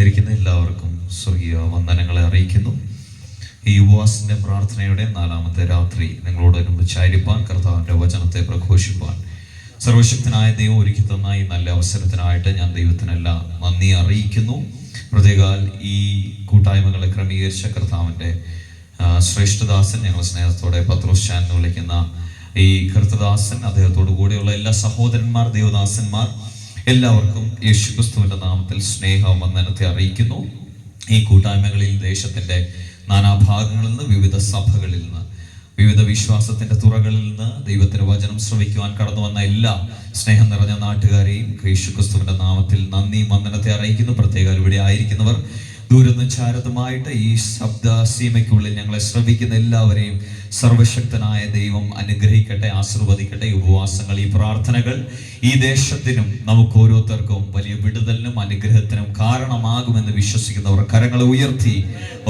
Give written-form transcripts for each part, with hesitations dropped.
വന്നിരിക്കുന്ന എല്ലാവർക്കും സ്വർഗീയ വന്ദനങ്ങളെ അറിയിക്കുന്നു. ഈ ഉപവാസത്തിന്റെ പ്രാർത്ഥനയുടെ 4ാമത്തെ രാത്രി നിങ്ങളോടൊരുമിച്ചായിരിക്കാൻ, കർത്താവിന്റെ വചനത്തെ പ്രഘോഷിപ്പാൻ സർവശക്തനായ ദൈവം ഒരുക്കി തന്ന ഈ നല്ല അവസരത്തിനായിട്ട് ഞാൻ ദൈവത്തിനെല്ലാം നന്ദി അറിയിക്കുന്നു. പ്രത്യേകാൽ ഈ കൂട്ടായ്മകളെ ക്രമീകരിച്ച കർത്താവിന്റെ ശ്രേഷ്ഠദാസൻ, ഞങ്ങൾ സ്നേഹത്തോടെ പത്രോസ് ചാൻ എന്ന് വിളിക്കുന്ന ഈ കർത്തദാസൻ, അദ്ദേഹത്തോടു കൂടെയുള്ള എല്ലാ സഹോദരന്മാർ, ദേവദാസന്മാർ എല്ലാവർക്കും യേശുക്രിസ്തുവിന്റെ നാമത്തിൽ സ്നേഹവന്ദനത്തെ അറിയിക്കുന്നു. ഈ കൂട്ടായ്മകളിൽ ദേശത്തിന്റെ നാനാഭാഗങ്ങളിൽ നിന്ന്, വിവിധ സഭകളിൽ നിന്ന്, വിവിധ വിശ്വാസത്തിന്റെ തുറകളിൽ നിന്ന് ദൈവത്തിന്റെ വചനം ശ്രവിക്കുവാൻ കടന്നു വന്ന എല്ലാ സ്നേഹം നിറഞ്ഞ നാട്ടുകാരെയും യേശുക്രിസ്തുവിന്റെ നാമത്തിൽ നന്ദി വന്ദനത്തെ അറിയിക്കുന്നു. പ്രത്യേകം ഇവിടെ ആയിരിക്കുന്നവർ, ദൂരത്തും ചാരത്തുമായിട്ട് ഈ ശബ്ദ സീമയ്ക്കുള്ളിൽ ഞങ്ങളെ ശ്രവിക്കുന്ന എല്ലാവരെയും സർവശക്തനായ ദൈവം അനുഗ്രഹിക്കട്ടെ, ആശീർവദിക്കട്ടെ. ഈ ഉപവാസങ്ങൾ, ഈ പ്രാർത്ഥനകൾ ഈ ദേശത്തിനും നമുക്ക് ഓരോരുത്തർക്കും വലിയ വിടുതലിനും അനുഗ്രഹത്തിനും കാരണമാകുമെന്ന് വിശ്വസിക്കുന്നവർ കരങ്ങളെ ഉയർത്തി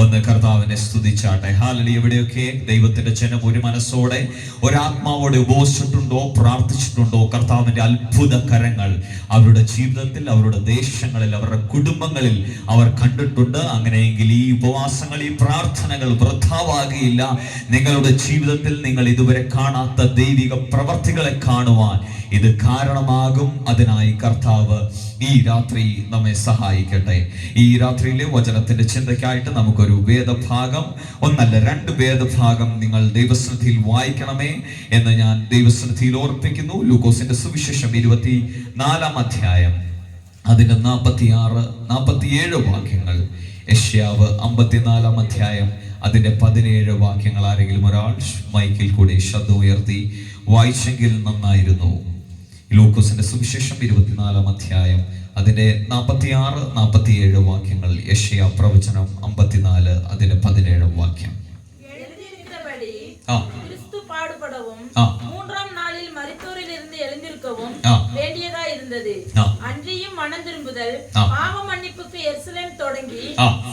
ഒന്ന് കർത്താവിനെ സ്തുതിച്ചാട്ടെ. ഹല്ലേലൂയ. എവിടെയൊക്കെ ദൈവത്തിന്റെ ജനം ഒരു മനസ്സോടെ, ഒരാത്മാവോടെ ഉപവസിച്ചിട്ടുണ്ടോ, പ്രാർത്ഥിച്ചിട്ടുണ്ടോ, കർത്താവിന്റെ അത്ഭുത കരങ്ങൾ അവരുടെ ജീവിതത്തിൽ, അവരുടെ ദേശങ്ങളിൽ, അവരുടെ കുടുംബങ്ങളിൽ അവർ കണ്ടിട്ടുണ്ട്. അങ്ങനെയെങ്കിൽ ഈ ഉപവാസങ്ങൾ, ഈ പ്രാർത്ഥനകൾ വൃഥാവാകുകയില്ല. നിങ്ങളുടെ ജീവിതത്തിൽ നിങ്ങൾ ഇതുവരെ കാണാത്ത ദൈവിക പ്രവർത്തികളെ കാണുവാൻ ഇത് കാരണമാകും. അതിനായി കർത്താവ് ഈ രാത്രി നമ്മെ സഹായിക്കട്ടെ. ഈ രാത്രിയിലെ വചനത്തിന്റെ ചിന്തയ്ക്കായിട്ട് നമുക്കൊരു വേദഭാഗം, ഒന്നല്ല 2 വേദഭാഗം നിങ്ങൾ ദൈവസന്നിധിയിൽ വായിക്കണമേ എന്ന് ഞാൻ ദൈവസന്നിധിയിൽ ഓർപ്പിക്കുന്നു. ലൂക്കോസിന്റെ സുവിശേഷം 24-ാം അധ്യായം, അതിന്റെ 46, 47 വാക്യങ്ങൾ. യെശയ്യാവ് 54-ാം അധ്യായം, അതിന്റെ 17 വാക്യങ്ങൾ. ആരെങ്കിലും ഒരാൾ മൈക്കിൽ കൂടി ശബ്ദം ഉയർത്തി വായിച്ചെങ്കിൽ നന്നായിരുന്നു. ലൂക്കോസിന്റെ സുവിശേഷം 24-ാം അധ്യായം, അതിന്റെ 46, 47 വാക്യങ്ങൾ. യെശയ്യാ പ്രവചനം 54, അതിന്റെ 17 വാക്യം. அன்றியும் மனம் திரும்புதல் பாவ மன்னிப்புக்கு எருசலேம் தொடங்கி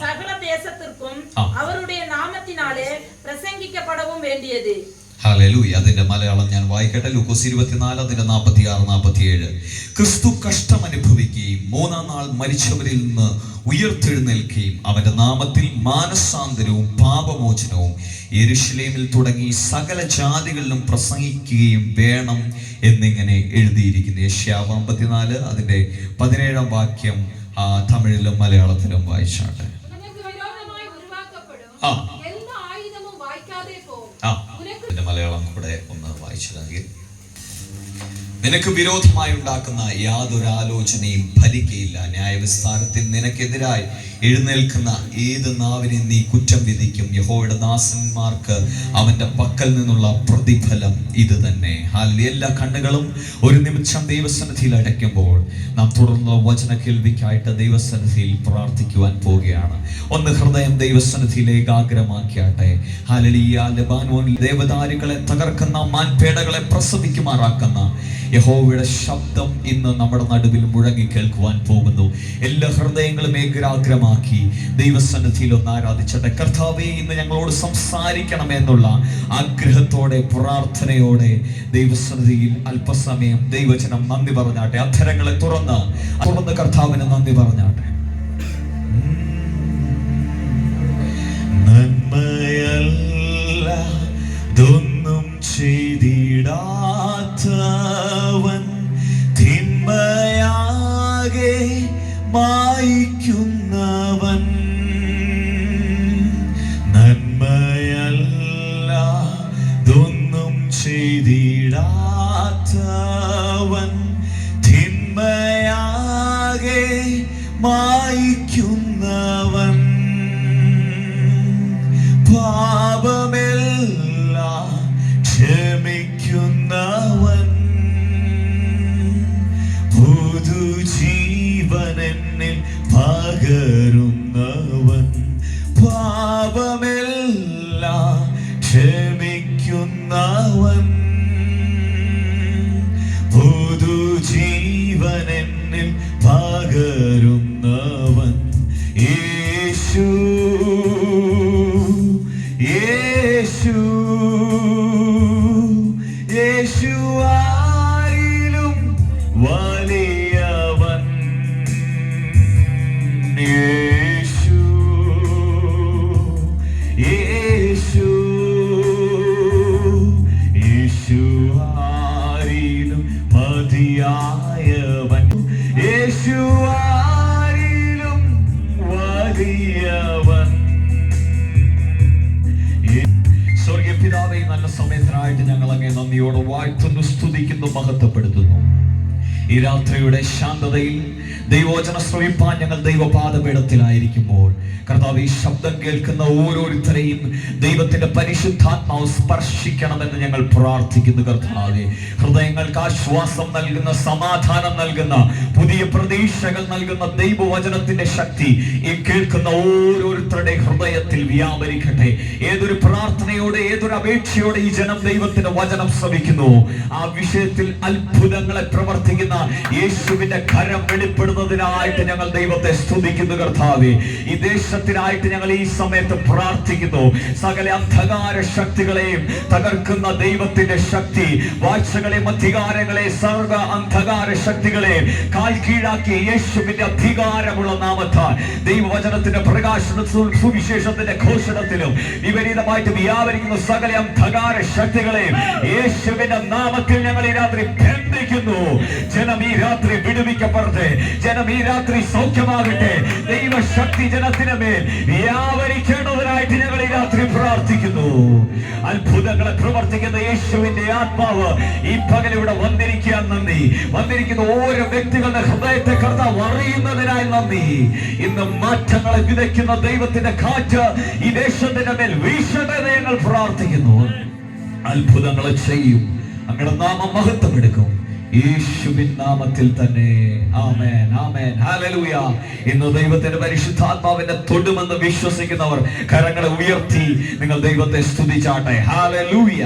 சகல தேசத்திற்கும் அவருடைய நாமத்தினாலே பிரசங்கிக்கப்படவும் வேண்டியது. ഹല്ലേലൂയ. അതിന്റെ മലയാളം ഞാൻ വായിക്കട്ടെ. ലൂക്കോസ് 24, അതിന്റെ 46, 47. ക്രിസ്തു കഷ്ടം അനുഭവിക്കുകയും 3-ാം നാൾ മരിച്ചവരിൽ നിന്ന് ഉയർത്തെഴുന്നേൽക്കുകയും അവന്റെ നാമത്തിൽ മാനസാന്തരവും പാപമോചനവും യെരൂശലേമിൽ തുടങ്ങി സകല ജാതികളിലും പ്രസംഗിക്കുകയും വേണം എന്നിങ്ങനെ എഴുതിയിരിക്കുന്നു. യെശയ്യാവ് 54, അതിന്റെ 17-ാം വാക്യം തമിഴിലും മലയാളത്തിലും വായിച്ചാട്ടെ. മലയാളം കൂടെ ഒന്ന് വായിച്ചതെങ്കിൽ, നിനക്ക് വിരോധമായി ഉണ്ടാക്കുന്ന യാതൊരു ആലോചനയും ഫലിക്കയില്ല. ന്യായവിസ്താരത്തിൽ നിനക്കെതിരായി എഴുന്നേൽക്കുന്ന ഏത് നാവിനെ നീ കുറ്റം വിധിക്കും. യഹോവയുടെ ദാസന്മാർക്ക് അവന്റെ പക്കൽ നിന്നുള്ള പ്രതിഫലം ഇത് തന്നെ. എല്ലാ കണ്ണുകളും ഒരു നിമിഷം ദൈവസന്നിധിയിൽ അടയ്ക്കുമ്പോൾ നാം തുടർന്നുള്ള വചന കേൾവിക്കായിട്ട് ദൈവസന്നിധിയിൽ പ്രാർത്ഥിക്കുവാൻ പോവുകയാണ്. ഒന്ന് ഹൃദയം ദൈവസന്നിധിയിലേക്ക് ഏകാഗ്രമാക്കിയാട്ടെ. ഹല്ലേലൂയ. ലെബാനോനിൽ ദേവദാരുകളെ തകർക്കുന്ന, മാൻപേടകളെ പ്രസവിക്കുമാറാക്കുന്ന യഹോവയുടെ ശബ്ദം ഇന്ന് നമ്മുടെ നടുവിൽ മുഴങ്ങി കേൾക്കുവാൻ പോകുന്നു. എല്ലാ ഹൃദയങ്ങളും ഏകാഗ്രമാക്കി ദൈവസന്നിധിയിൽ ഒന്ന് ആരാധിച്ചട്ടെ. കർത്താവേ, ഇന്ന് ഞങ്ങളോട് സംസാരിക്കണമെന്നുള്ള ആഗ്രഹത്തോടെ, പ്രാർത്ഥനയോടെ ദൈവസന്നിധിയിൽ അല്പസമയം ദൈവജനം നന്ദി പറഞ്ഞാട്ടെ. അധരങ്ങളെ തുറന്ന് കർത്താവിന് നന്ദി പറഞ്ഞാട്ടെ. നന്മയല്ലതൊന്നും ചെയ്തിടാത്തവൻ തിന്മയാകെ മായിക്കുന്നവൻ. നന്മയല്ലതൊന്നും ചെയ്തിടാത്തവൻ തിന്മയാകെ മായിക്കുന്നവൻ. പാപമെല്ലാം ക്ഷമിക്കുന്നവൻ. പുതുജീവൻ എന്നിൽ പകരുന്നവൻ. പാപമെല്ലാം ക്ഷമിക്കുന്നവൻ. പുതുജീവൻ എന്നിൽ പകരുന്നവൻ. യേശു, യേശു, യേശു ആരിലും വലിയവൻ. നന്ദിയോടെ വാഴ്ത്തുന്നു, സ്തുതിക്കുന്നു, മഹത്വപ്പെടുത്തുന്നു. ഈ രാത്രിയുടെ ശാന്തതയിൽ ദൈവവചന ശ്രവിപ്പാൻ ഞങ്ങൾ ദൈവപാദപീഠത്തിലായിരിക്കുമ്പോൾ കർത്താവ്, ഈ ശബ്ദം കേൾക്കുന്ന ഓരോരുത്തരെയും ദൈവത്തിന്റെ പരിശുദ്ധാത്മാവ് സ്പർശിക്കണമെന്ന് ഞങ്ങൾ പ്രാർത്ഥിക്കുന്നു. കർത്താവേ, ഹൃദയങ്ങൾക്ക് ആശ്വാസം നൽകുന്ന, സമാധാനം നൽകുന്ന, പുതിയ പ്രതീക്ഷകൾ നൽകുന്ന ദൈവവചനത്തിന്റെ ശക്തി ഈ കേൾക്കുന്ന ഓരോരുത്തരുടെ ഹൃദയത്തിൽ വ്യാപരിക്കട്ടെ. ഏതൊരു പ്രാർത്ഥനയോടെ, ഏതൊരു അപേക്ഷയോടെ ഈ ജനം ദൈവത്തിന്റെ വചനം ശ്രവിക്കുന്നു, ആ വിഷയത്തിൽ അത്ഭുതങ്ങളെ പ്രവർത്തിക്കുന്ന യേശുവിന്റെ കരം വെളിപ്പെടുന്നതിനായിട്ട് ഞങ്ങൾ ദൈവത്തെ സ്തുതിക്കുന്നു. കർത്താവേ, ഈ ദേശത്തിനായിട്ട് ഞങ്ങൾ ഈ സമയത്ത് പ്രാർത്ഥിക്കുന്നു. സകല അന്ധകാര ശക്തികളെയും തകർക്കുന്ന ദൈവത്തിന്റെ ശക്തി, വാഴ്ചകളെയും അധികാരങ്ങളെ, സർവ അന്ധകാര ശക്തികളെ കാൽ കീഴാക്കി യേശുവിന്റെ അധികാരമുള്ള നാമത്താൽ ദൈവവചനത്തിന്റെ പ്രകാശനത്തിലും സുവിശേഷത്തിന്റെ ഘോഷണത്തിലും വിപരീതമായിട്ട് വ്യാപരിക്കുന്ന സകല അന്ധകാര ശക്തികളെയും യേശുവിന്റെ നാമത്തിൽ ഞങ്ങൾ ഈ രാത്രി ബന്ധിക്കുന്നു. ജനം ഈ രാത്രി വിടുവിക്കപ്പെടട്ടെ. ജനം ഈ രാത്രി സൗഖ്യമാകട്ടെ. ദൈവശക്തി ജനത്തിന് മേൽ വ്യാപരിക്കേണ്ടതിനായിട്ട് ഞങ്ങൾ ഈ രാത്രി പ്രാർത്ഥിക്കുന്നു. അത്ഭുതങ്ങളെ പ്രവർത്തിക്കുന്ന യേശുവിന്റെ ആത്മാവ് ഈ പകൽ ഇവിടെ വന്നിരിക്കാൻ നന്ദി. വന്നിരിക്കുന്ന ഓരോ വ്യക്തികളുടെ ഹൃദയത്തെ കർത്താവ് അറിയുന്നതിനായി നന്ദി. ഇന്ന് മാറ്റങ്ങളെ വിതയ്ക്കുന്ന ദൈവത്തിന്റെ കാറ്റ് ഈ ദേശത്തിന്റെ മേൽ വീശട്ടെ എന്ന് ഞങ്ങൾ പ്രാർത്ഥിക്കുന്നു. അത്ഭുതങ്ങളെ ചെയ്യും. അങ്ങയുടെ നാമം മഹത്വമെടുക്കും. യേശുവിൻ നാമത്തിൽ തന്നെ. ആമേൻ, ആമേൻ, ഹല്ലേലൂയ. ഇന്ന് ദൈവത്തിന്റെ പരിശുദ്ധാത്മാവിനെ തൊടുമെന്ന് വിശ്വസിക്കുന്നവർ കരങ്ങളെ ഉയർത്തി നിങ്ങൾ ദൈവത്തെ സ്തുതിച്ചാട്ടെ. ഹല്ലേലൂയ.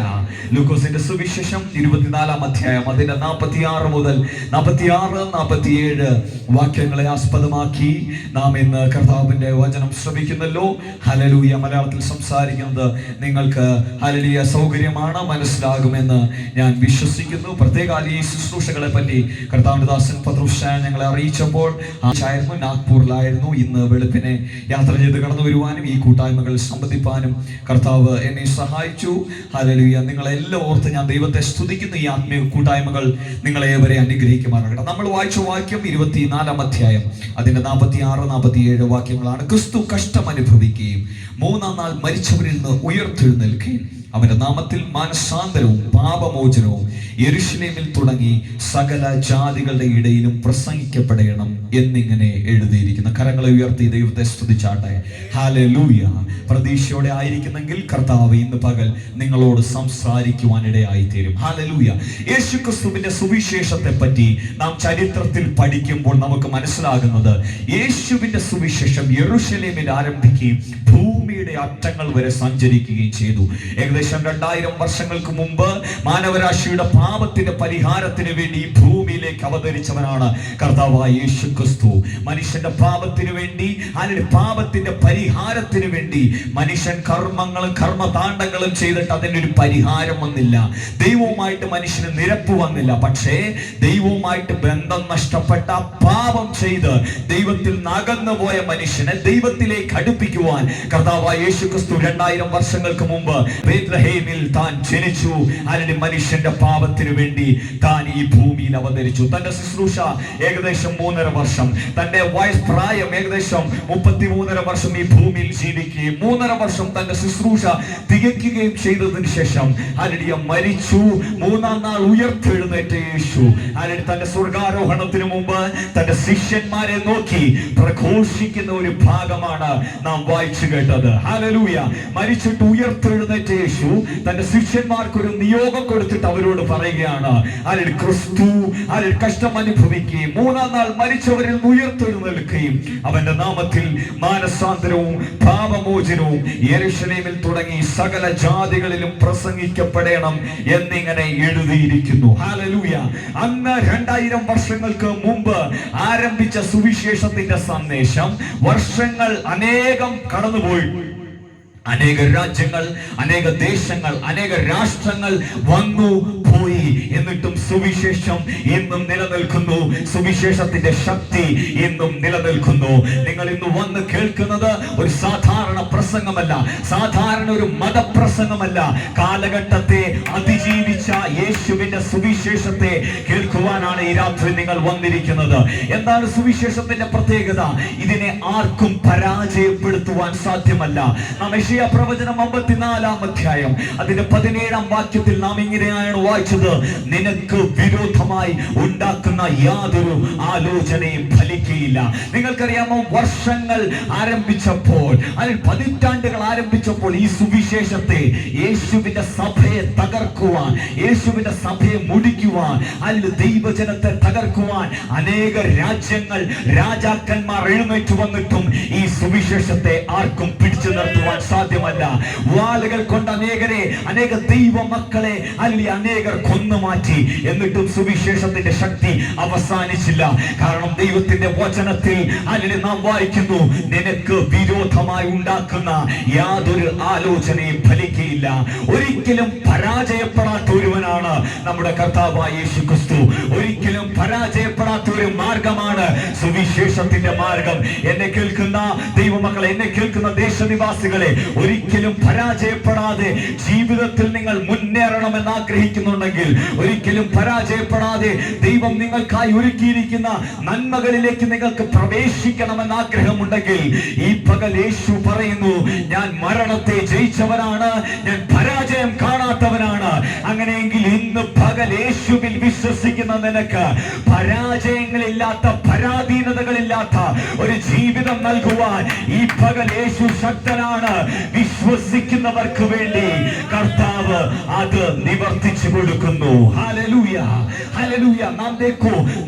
ലൂക്കോസിന്റെ സുവിശേഷം 24-ാം അധ്യായം അതിന്റെ 46 മുതൽ 47 വാക്യങ്ങളെ ആസ്പദമാക്കി നാം ഇന്ന് കർത്താവിന്റെ വചനം ശ്രവിക്കുന്നല്ലോ. ഹല്ലേലൂയ. മലയാളത്തിൽ സംസാരിക്കുന്നത് നിങ്ങൾക്ക് ഹല്ലേലൂയ സൗകര്യമാണ്, മനസ്സിലാകുമെന്ന് ഞാൻ വിശ്വസിക്കുന്നു. പ്രത്യേക ഈ ശുശ്രൂഷകളെ പറ്റി കർത്താവിന്റെ ദാസൻ പത്രോസ് ഞങ്ങളെ അറിയിച്ചപ്പോൾ ആയിരുന്നു നാഗ്പൂരിലായിരുന്നു. ഇന്ന് വെളുപ്പിനെ യാത്ര ചെയ്ത് കടന്നു വരുവാനും ഈ കൂട്ടായ്മകൾ സംബന്ധിപ്പാനും കർത്താവ് എന്നെ സഹായിച്ചു. ഹല്ലേലൂയ. നിങ്ങളെല്ലാം ഓർത്ത് ഞാൻ ദൈവത്തെ സ്തുതിക്കുന്നു. ഈ ആത്മീയ കൂട്ടായ്മകൾ നിങ്ങളേവരെ അനുഗ്രഹിക്കുമാറാകട്ടെ. നമ്മൾ വായിച്ച വാക്യം 24-ാം അധ്യായം അതിന്റെ 46-47 വാക്യങ്ങളാണ്. ക്രിസ്തു കഷ്ടം അനുഭവിക്കുകയും 3-ാം നാൾ മരിച്ചവരിൽ നിന്ന് ഉയർത്തെഴുന്നേൽക്കുകയും അവന്റെ നാമത്തിൽ മാനസാന്തരവും പാപമോചനവും യെരൂശലേമിൽ തുടങ്ങി സകല ജാതികളുടെ ഇടയിലും പ്രസംഗിക്കപ്പെടണം എന്നിങ്ങനെ എഴുതിയിരിക്കുന്നു. കരങ്ങളെ ഉയർത്തി ദൈവത്തെ സ്തുതിച്ചാട്ടെ. ഹല്ലേലൂയ. പ്രതീക്ഷയോടെ ആയിരിക്കുന്നെങ്കിൽ കർത്താവ് ഇന്ന് പകൽ നിങ്ങളോട് സംസാരിക്കുവാനിടയായി തീരും. ഹല്ലേലൂയ. യേശുക്രിസ്തുവിന്റെ സുവിശേഷത്തെ പറ്റി നാം ചരിത്രത്തിൽ പഠിക്കുമ്പോൾ നമുക്ക് മനസ്സിലാകുന്നത് യേശുവിന്റെ സുവിശേഷം യെരൂശലേമിൽ ആരംഭിക്കുകയും ഭൂമിയുടെ അറ്റങ്ങൾ വരെ സഞ്ചരിക്കുകയും ചെയ്തു. ഏകദേശം 2000 വർഷങ്ങൾക്ക് മുമ്പ് മാനവരാശിയുടെ പാപത്തിന്റെ പരിഹാരത്തിന് വേണ്ടി ഈ ഭൂമിയിലേക്ക് അവതരിച്ചവനാണ് കർത്താവായ യേശു ക്രിസ്തു. മനുഷ്യന്റെ പാപത്തിന് വേണ്ടി, അല്ലെങ്കിൽ പാപത്തിന്റെ പരിഹാരത്തിന് വേണ്ടി മനുഷ്യൻ കർമ്മങ്ങളും കർമ്മതാണ്ഡങ്ങളും ചെയ്തിട്ട് അതിനൊരു പരിഹാരം വന്നില്ല. ദൈവവുമായിട്ട് മനുഷ്യന് നിരപ്പ് വന്നില്ല. പക്ഷേ ദൈവവുമായിട്ട് ബന്ധം നഷ്ടപ്പെട്ട, പാപം ചെയ്ത് ദൈവത്തിൽ നകന്നു പോയ മനുഷ്യനെ ദൈവത്തിലേക്ക് അടുപ്പിക്കുവാൻ കർത്താവായ യേശു ക്രിസ്തു 2000 വർഷങ്ങൾക്ക് മുമ്പ് ബേത്ലഹേമിൽ താൻ ജനിച്ചു. അല്ലെങ്കിൽ മനുഷ്യന്റെ പാപത്തിന് വേണ്ടി താൻ ഈ ഭൂമിയിൽ അവതരിച്ചു. തന്റെ ശുശ്രൂഷ ഏകദേശം 3.5 വർഷം, തന്റെ പ്രായം ഏകദേശം 33.5 വർഷം ഈ ഭൂമിയിൽ ജീവിക്കുകയും 3.5 വർഷം തന്റെ ശുശ്രൂഷ തികയ്ക്കുകയും ചെയ്തതിനു ശേഷം ഹല്ലേലൂയ മരിച്ചു. 3-ാം നാൾ ഉയർത്തെഴുന്നേറ്റ യേശു ഹല്ലേലൂയ തന്റെ സ്വർഗാരോഹണത്തിന് മുമ്പ് തന്റെ ശിഷ്യന്മാരെ നോക്കി പ്രഘോഷിക്കുന്ന ഒരു ഭാഗമാണ് നാം വായിച്ചു കേട്ടത്. ഹല്ലേലൂയ. മരിച്ചിട്ട് ഉയർത്തെഴുന്നേറ്റ യേശു തന്റെ ശിഷ്യന്മാർക്ക് ഒരു നിയോഗം കൊടുത്തിട്ട് അവരോട് പറയുകയാണ്, ഹല്ലേലൂയ, ക്രിസ്തു ഹല്ലേലൂയ കഷ്ടം അനുഭവിക്കുകയും 3-ാം നാൾ മരിച്ചവരിൽ ഉയർത്തെഴുന്നേൽക്കുകയും അവന്റെ നാമത്തിൽ മാനസാന്തരവും പാപമോചനവും യെരൂശലേമിൽ തുടങ്ങി സകല ജാതികളിലും പ്രസംഗിക്കപ്പെടണം എന്നിങ്ങനെ എഴുതിയിരിക്കുന്നു. ഹല്ലേലൂയ. അന്ന് 2000 വർഷങ്ങൾക്ക് മുമ്പ് ആരംഭിച്ച സുവിശേഷത്തിന്റെ സന്ദേശം വർഷങ്ങൾ അനേകം കടന്നുപോയി. അനേക രാജ്യങ്ങൾ, അനേക ദേശങ്ങൾ, അനേക രാഷ്ട്രങ്ങൾ വന്നു പോയി. എന്നിട്ടും സുവിശേഷം ഇന്നും നിലനിൽക്കുന്നു. സുവിശേഷത്തിന്റെ ശക്തി ഇന്നും നിലനിൽക്കുന്നു. നിങ്ങൾ ഇന്ന് വന്ന് കേൾക്കുന്നത് ഒരു സാധാരണ പ്രസംഗമല്ല, സാധാരണ ഒരു മതപ്രസംഗമല്ല. കാലഘട്ടത്തെ അതിജീവിച്ച യേശുവിന്റെ സുവിശേഷത്തെ കേൾക്കുവാനാണ് ഈ രാത്രി നിങ്ങൾ വന്നിരിക്കുന്നത്. എന്താണ് സുവിശേഷത്തിന്റെ പ്രത്യേകത? ഇതിനെ ആർക്കും പരാജയപ്പെടുത്തുവാൻ സാധ്യമല്ല. നാം യെശയ്യാ പ്രവചനം 54-ാം അധ്യായം അതിന്റെ 17-ാം വാക്യത്തിൽ നാം ഇങ്ങനെയാണ് വായിച്ചത്: നിനക്ക് വിരോധമായി ഉണ്ടാക്കുന്ന യാതൊരു ആലോചനയും ഫലിക്കുകയില്ല. നിങ്ങൾക്കറിയാമോ, വർഷങ്ങൾ ആരംഭിച്ചപ്പോൾ, അതിൽ പതിറ്റാണ്ടുകൾ ആരംഭിച്ചപ്പോൾ ഈ സുവിശേഷത്തെ, യേശുവിന്റെ സഭയെ തകർക്കുവാൻ, യേശുവിന്റെ സഭയെ മുടിക്കുവാൻ, അതിൽ ദൈവജനത്തെ തകർക്കുവാൻ അനേക രാജ്യങ്ങൾ, രാജാക്കന്മാർ എഴുന്നേറ്റ് വന്നിട്ടും ഈ സുവിശേഷത്തെ ആർക്കും പിടിച്ചു നിർത്തുവാൻ സാധ്യമല്ല. വാളുകൾ കൊണ്ട് അനേക ദൈവ മക്കളെ അല്ലെങ്കിൽ അനേകർ കൊന്നുമാറ്റി. എന്നിട്ടും സുവിശേഷത്തിന്റെ ശക്തി അവസാനിച്ചില്ല. കാരണം ദൈവത്തിന്റെ വചനത്തിൽ അല്ലെങ്കിൽ നാം വായിക്കുന്നു, നിനക്ക് വിരോധമായി ഉണ്ടാക്കുന്ന യാതൊരു ആലോചനയും ഫലിക്കുകയില്ല. ഒരിക്കലും പരാജയപ്പെടാത്ത ഒരുവനാണ് നമ്മുടെ കർത്താവായ യേശു ക്രിസ്തു. ഒരിക്കലും പരാജയപ്പെടാത്ത ഒരു മാർഗമാണ് സുവിശേഷത്തിന്റെ മാർഗം. എന്നെ കേൾക്കുന്ന ദൈവമക്കളെ, എന്നെ കേൾക്കുന്ന ദേശനിവാസികളെ, ഒരിക്കലും പരാജയപ്പെടാതെ ജീവിതത്തിൽ നിങ്ങൾ മുന്നേറണമെന്ന് ആഗ്രഹിക്കുന്നുണ്ടെങ്കിൽ, ഒരിക്കലും പരാജയപ്പെടാതെ ദൈവം നിങ്ങൾക്കായി ഒരുക്കിയിരിക്കുന്ന നന്മകളിലേക്ക് നിങ്ങൾക്ക് പ്രവേശിക്കണമെന്ന് ആഗ്രഹമുണ്ടെങ്കിൽ, ഈ പകൽ യേശു പറയുന്നു, ഞാൻ മരണത്തെ ജയിച്ചവനാണ്, ഞാൻ പരാജയം കാണാത്തവനാണ്. അങ്ങനെയെങ്കിൽ ഇന്ന് പകൽ യേശുവിൽ വിശ്വസിക്കുന്ന നിനക്ക് പരാജയങ്ങളില്ലാത്ത, പരാധീനതകളില്ലാത്ത ഒരു ജീവിതം നൽകുവാൻ ഈ പകൽ യേശു ശക്തനാണ്. വിശ്വസിക്കുന്നവർക്ക് വേണ്ടി കർത്താവ് അത് നിവർത്തിച്ചു കൊടുക്കുന്നു. Hallelujah, hallelujah.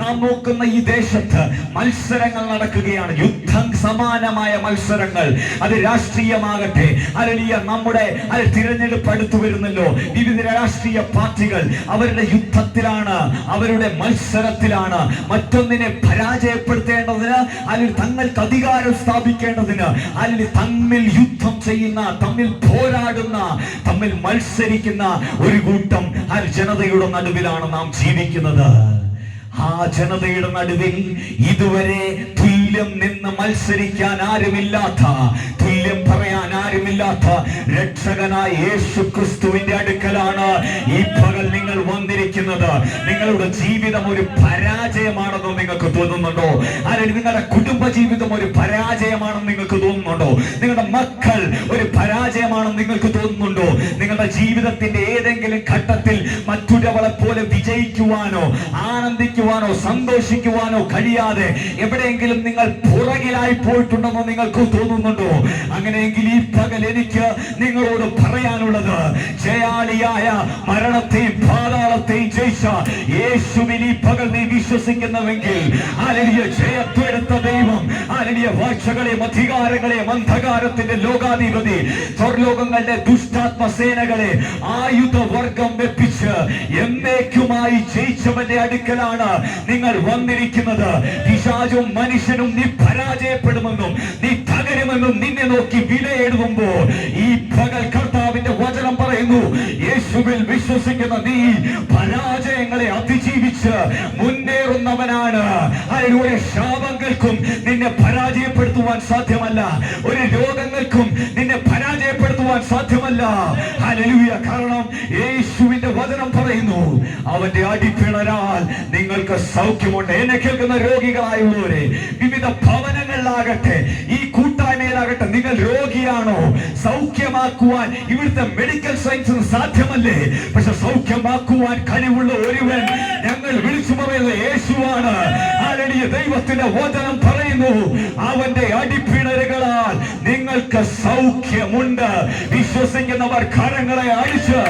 നാം നോക്കുന്ന ഈ ദേശത്ത് മത്സരങ്ങൾ നടക്കുകയാണ്, യുദ്ധം സമാനമായ മത്സരങ്ങൾ. അത് രാഷ്ട്രീയമാകട്ടെ, ഹല്ലേലൂയ, നമ്മുടെ തിരഞ്ഞെടുപ്പ് അടുത്തു വരുന്നല്ലോ. വിവിധ രാഷ്ട്രീയ പാർട്ടികൾ അവരുടെ യുദ്ധത്തിലാണ്, അവരുടെ മത്സരത്തിലാണ്. മറ്റൊന്നിനെ പരാജയപ്പെടുത്തേണ്ടതിന്, അല്ലെങ്കിൽ തങ്ങൾക്ക് അധികാരം സ്ഥാപിക്കേണ്ടതിന്, അല്ലെങ്കിൽ തമ്മിൽ യുദ്ധം ചെയ്യുന്ന, തമ്മിൽ പോരാടുന്ന, തമ്മിൽ മത്സരിക്കുന്ന ഒരു കൂട്ടം ജനതയുടെ നടുവിലാണ് നാം ജീവിക്കുന്നത്. ആ ജനതയുടെ നടുവിൽ ഇതുവരെ തുല്യം നിന്ന് മത്സരിക്കാൻ ആരുമില്ലാത്ത, തുല്യം പറയാൻ ആരുമില്ലാത്ത രക്ഷകനായ യേശു ക്രിസ്തുവിന്റെ അടുക്കലാണ് ഈ പകൽ നിങ്ങൾ വന്നിരിക്കുന്നത്. നിങ്ങളുടെ ജീവിതം ഒരു പരാജയമാണെന്ന് നിങ്ങൾക്ക് തോന്നുന്നുണ്ടോ? അല്ലെങ്കിൽ നിങ്ങളുടെ കുടുംബ ജീവിതം ഒരു പരാജയമാണെന്ന് നിങ്ങൾക്ക് തോന്നുന്നുണ്ടോ? നിങ്ങളുടെ മക്കൾ ഒരു പരാജയമാണെന്ന് നിങ്ങൾക്ക് തോന്നുന്നുണ്ടോ? നിങ്ങളുടെ ജീവിതത്തിന്റെ ഏതെങ്കിലും ഘട്ടത്തിൽ മറ്റൊരാളെ പോലെ വിജയിക്കുവാനോ ആനന്ദിക്കുവാനോ സന്തോഷിക്കുവാനോ കഴിയാതെ എവിടെയെങ്കിലും നിങ്ങൾ പുറകിലായി പോയിട്ടുണ്ടെന്നോ നിങ്ങൾക്ക് തോന്നുന്നുണ്ടോ? അങ്ങനെയെങ്കിൽ ഈ പകൽ എനിക്ക് നിങ്ങളോട് പറയാനുള്ളത്, ജയാളിയായ മരണത്തെയും പാതാളത്തെയും ജയിച്ച യേശുവിൽ ഈ പകൽ നീ വിശ്വസിക്കുന്നുവെങ്കിൽ, ഹല്ലേലൂയ, ജയത്തെടുത്ത ദൈവം, ഹല്ലേലൂയ, വാഴ്ചകളെയും അധികാരങ്ങളെയും അന്ധകാരത്തിന്റെ ലോകാധിപതി, സ്വർലോകങ്ങളുടെ ദുഷ്ടാത്മസേനകളെ ആയുധവർഗം വെപ്പിച്ച് എന്നേക്കുമായി ജയിച്ചവന്റെ അടുക്കലാണ് നിങ്ങൾ വന്നിരിക്കുന്നത്. പിശാചും മനുഷ്യനും നീ പരാജയപ്പെടുമെന്നും നീ തകരുമെന്നും നിന്നെ നോക്കി വിലയെഴുതുമ്പോൾ, ഈ പകൽ കർത്താവിന്റെ വചനം പറയുന്നു, യേശുവിൽ വിശ്വസിക്കുന്ന നീ പരാജയങ്ങളെ അതിജീവിച്ച് മുന്നേറുന്നവനാണ്. ഒരു ശാപങ്ങൾക്കും നിന്നെ പരാജയപ്പെടുത്തുവാൻ സാധ്യമല്ല, ഒരു രോഗങ്ങൾക്കും നിന്നെ പരാജയപ്പെടുത്തുവാൻ സാധ്യമല്ല. ഹല്ലേലൂയ. കാരണം യേശുവിന്റെ വചനം പറയുന്നു, അവന്റെ അടിപ്പിണരാൽ നിങ്ങൾക്ക് സൗഖ്യമുണ്ട്. എന്നെ കേൾക്കുന്ന രോഗികളായുള്ളവരെ, വിവിധ ഭവനങ്ങളിലാകട്ടെ, ഈ കൂട്ടായ്മയിലാകട്ടെ, നിങ്ങൾ രോഗിയാണോ? സൗഖ്യമാക്കുവാൻ ഇവിടുത്തെ മെഡിക്കൽ സയൻസിന് സാധ്യമല്ലേ? പക്ഷെ സൗഖ്യമാക്കുവാൻ കഴിവുള്ള ഒരുവൻ ഞങ്ങൾ വിളിച്ചു പറയുന്നത് യേശുവാണ്. ഹല്ലേലൂയ. ദൈവത്തിന്റെ വചനം പറയുന്നു, അവന്റെ അടിപ്പിണരുകളാൽ നിങ്ങൾക്ക് സൗഖ്യമുണ്ട്. വിശ്വസിക്കുന്നവർ കരങ്ങളെ അടിച്ച്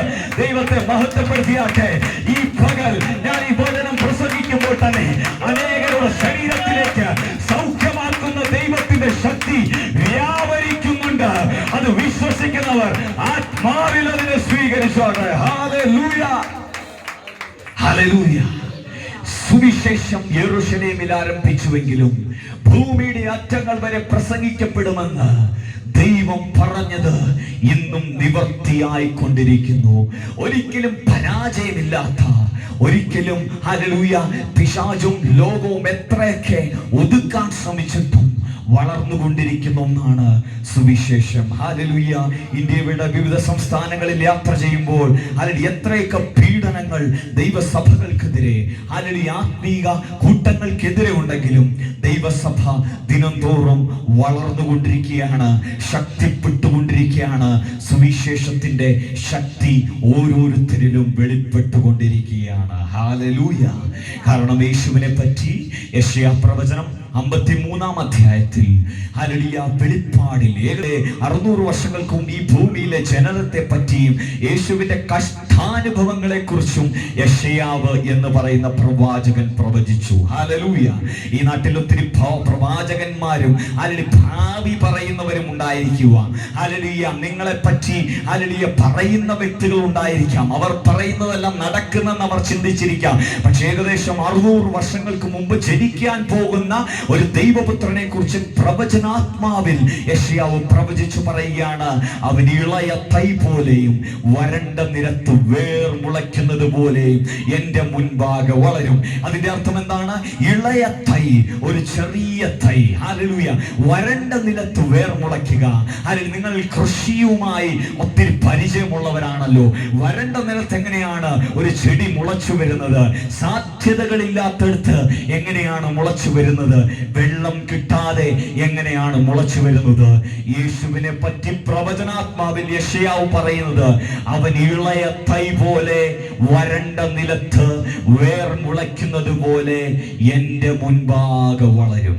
ദൈവത്തെ മഹത്വപ്പെടുത്തിയാട്ടെ. ഈ പകൽ ഞാൻ ഈ വചനം പ്രസംഗിക്കുമ്പോൾ തന്നെ അനേകരുടെ ശരീരത്തിലേക്ക് സൗഖ്യമാക്കുന്ന ദൈവത്തിന്റെ ശക്തി വ്യാപരിക്കുന്നുണ്ട്. അത് വിശ്വസിക്കുന്നവർ ആത്മാവിൽ അതിനെ സ്വീകരിച്ചോട്ടെ. Hallelujah, hallelujah. സുവിശേഷം യെരൂശലേമിൽ ആരംഭിച്ചുവെങ്കിലും ഭൂമിയുടെ അറ്റങ്ങൾ വരെ പ്രസംഗിക്കപ്പെടുമെന്ന് ദൈവം പറഞ്ഞത് ഇന്നും നിവർത്തിയായിക്കൊണ്ടിരിക്കുന്നു. ഒരിക്കലും പരാജയമില്ലാത്ത, ഒരിക്കലും ഹല്ലേലൂയ, പിശാചും ലോകവും എത്രയൊക്കെ ഒതുക്കാൻ ശ്രമിച്ചിട്ടും വളർന്നുകൊണ്ടിരിക്കുന്ന ഒന്നാണ് സുവിശേഷം. ഹല്ലേലൂയ. ഇന്ത്യയുടെ വിവിധ സംസ്ഥാനങ്ങളിൽ യാത്ര ചെയ്യുമ്പോൾ എത്രയൊക്കെ പീഡനങ്ങൾ ദൈവസഭകൾക്കെതിരെ, ആത്മീക കൂട്ടങ്ങൾക്കെതിരെ ഉണ്ടെങ്കിലും ദൈവസഭ ദിനം തോറും വളർന്നുകൊണ്ടിരിക്കുകയാണ്, ശക്തിപ്പെട്ടുകൊണ്ടിരിക്കുകയാണ്. സുവിശേഷത്തിന്റെ ശക്തി ഓരോരുത്തരിലും വെളിപ്പെട്ടുകൊണ്ടിരിക്കുകയാണ്. ഹല്ലേലൂയ. കാരണം യേശുവിനെ പറ്റി യെശയ്യാ പ്രവചനം 53-ാം അധ്യായത്തിൽ വെളിപ്പാടിൽ 600 വർഷങ്ങൾക്ക് മുമ്പ് ഈ ഭൂമിയിലെ ജനനത്തെ പറ്റിയും യേശുവിന്റെ കഷ്ടാനുഭവങ്ങളെ കുറിച്ചും യെശയ്യാവ് എന്ന് പറയുന്ന പ്രവാചകൻ പ്രവചിച്ചു. ഹല്ലേലൂയ. ഈ നാട്ടിൽ ഒത്തിരി പ്രവാചകന്മാരും ഭാവി പറയുന്നവരും ഉണ്ടായിരിക്കുക. ഹല്ലേലൂയ. നിങ്ങളെ പറ്റി പറയുന്ന വ്യക്തികൾ ഉണ്ടായിരിക്കാം. അവർ പറയുന്നതെല്ലാം നടക്കുന്നെന്ന് അവർ ചിന്തിച്ചിരിക്കാം. പക്ഷേ ഏകദേശം 600 വർഷങ്ങൾക്ക് മുമ്പ് ജനിക്കാൻ പോകുന്ന ഒരു ദൈവപുത്രനെ കുറിച്ച് പ്രവചനാത്മാവിൽ യെശയ്യാവ് പ്രവചിച്ചു പറയുകയാണ്, അവൻ ഇളയ തൈ പോലെയും വരണ്ട നിലത്ത് വേർ മുളയ്ക്കുന്നത് പോലെയും എന്റെ മുൻപാകെ വളരും. അതിന്റെ അർത്ഥം എന്താണ്? ഇളയ തൈ, ഒരു ചെറിയ തൈ. ഹല്ലേലൂയ. വരണ്ട നിലത്ത് വേർ മുളയ്ക്കുക. നിങ്ങൾ കൃഷിയുമായി ഒത്തിരി പരിചയമുള്ളവരാണല്ലോ. വരണ്ട നിലത്ത് എങ്ങനെയാണ് ഒരു ചെടി മുളച്ചു വരുന്നത്? സാധ്യതകളില്ലാത്തടുത്ത് എങ്ങനെയാണ് മുളച്ചു വരുന്നത്? വെള്ളം കിട്ടാതെ എങ്ങനെയാണ് മുളച്ചു വരുന്നത്? യേശുവിനെ പറ്റി പ്രവചനാത്മാവിൽ യെശയ്യാവ് പറയുന്നത്, അവൻ ഇളയ തൈ പോലെ വരണ്ട നിലത്ത് വേർ മുളയ്ക്കുന്നത് പോലെ എന്റെ മുൻപാകെ വളരും.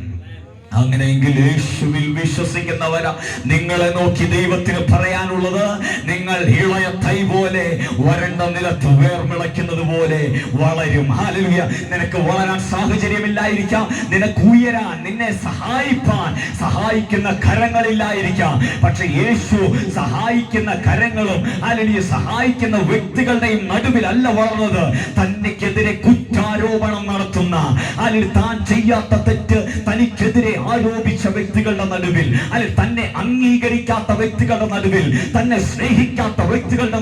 അങ്ങനെയെങ്കിൽ യേശുവിൽ വിശ്വസിക്കുന്നവരാ നിങ്ങളെ നോക്കി ദൈവത്തിന് പറയാനുള്ളത്, നിങ്ങൾ ഇളയ തൈ പോലെ വരണ്ട നിലത്ത് വേർമിളയ്ക്കുന്നത് പോലെ വളരും. ഹല്ലേലൂയ. നിനക്ക് വളരാൻ സാഹചര്യമില്ലായിരിക്കാം, നിനക്ക് ഉയരാൻ, നിന്നെ സഹായിക്കുന്ന കരങ്ങളില്ലായിരിക്കാം. പക്ഷെ യേശു സഹായിക്കുന്ന കരങ്ങളും സഹായിക്കുന്ന വ്യക്തികളുടെയും നടുവിലല്ല വളർന്നത്. തനിക്കെതിരെ കുറ്റാരോപണം നടത്തുന്ന, താൻ ചെയ്യാത്ത തെറ്റ് തനിക്കെതിരെ ആരോപിച്ച വ്യക്തികളുടെ നടുവിൽ, തന്നെ അംഗീകരിക്കാത്ത വ്യക്തികളുടെ നടുവിൽ, തന്നെ സ്നേഹിക്കാത്ത വ്യക്തികളുടെ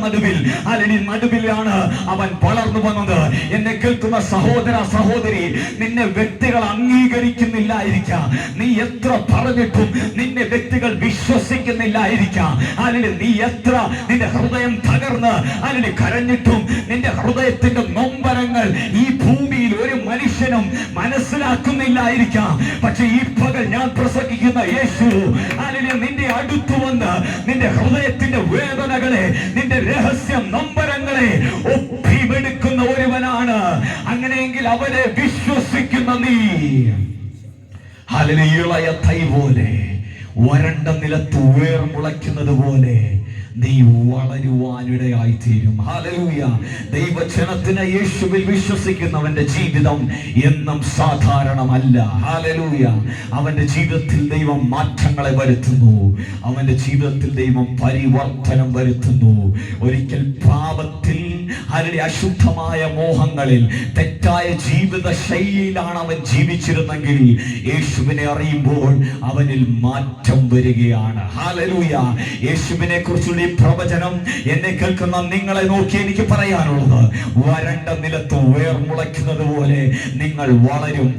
നടുവിലാണ് അവൻ വളർന്നു വന്നത്. എന്നെ കേൾക്കുന്ന സഹോദര സഹോദരി, നിന്നെ വ്യക്തികൾ അംഗീകരിക്കുന്നില്ലായിരിക്കാം. നീ എത്ര പറഞ്ഞിട്ടും നിന്നെ വ്യക്തികൾ വിശ്വസിക്കുന്നില്ലായിരിക്കാം. നീ എത്ര നിന്റെ ഹൃദയം തകർന്ന് കരഞ്ഞിട്ടും നിന്റെ ഹൃദയത്തിന്റെ നൊമ്പരങ്ങൾ ഈ ഭൂമിയിൽ ഒരു മനുഷ്യനും മനസ്സിലാക്കുന്നില്ലായിരിക്കാം. പക്ഷെ ഈ പകൽ ഞാൻ പ്രസംഗിക്കുന്ന യേശു നിന്റെ അടുത്തു വന്ന് നിന്റെ ഹൃദയത്തിന്റെ വേദനകളെ, നിന്റെ രഹസ്യം നൊമ്പരങ്ങളെ ഒപ്പിമെടുക്കുന്ന ഒരുവനാണ്. അങ്ങനെയെങ്കിൽ അവനെ വിശ്വസിക്കുന്ന നീ ഇളയ തൈ പോലെ വരണ്ട നിലത്ത് വേർ മുളയ്ക്കുന്നത് പോലെ നീ വളരുവാനിടയായി തീരും. ഹല്ലേലൂയ. ദൈവജനത്തിന് യേശുവിൽ വിശ്വസിക്കുന്നവന്റെ ജീവിതം എന്നും സാധാരണമല്ല. ഹല്ലേലൂയ. അവന്റെ ജീവിതത്തിൽ ദൈവം മാറ്റങ്ങളെ വരുത്തുന്നു. അവന്റെ ജീവിതത്തിൽ ദൈവം പരിവർത്തനം വരുത്തുന്നു. ഒരിക്കൽ പാപത്തിൽ, അശുദ്ധമായ മോഹങ്ങളിൽ, തെറ്റായ ജീവിത ശൈലിയിലാണ് അവൻ ജീവിച്ചിരുന്നെങ്കിൽ യേശുവിനെ അറിയുമ്പോൾ അവനിൽ മാറ്റം വരികയാണ്. ഹല്ലേലൂയ. യേശുവിനെ കുറിച്ചുള്ള പ്രവചനം എന്നെ കേൾക്കുന്ന നിങ്ങളെ നോക്കി എനിക്ക് പറയാനുള്ളത്, വരണ്ട നിലത്ത് വേർ മുളയ്ക്കുന്നത് പോലെ നിങ്ങൾ വളരും.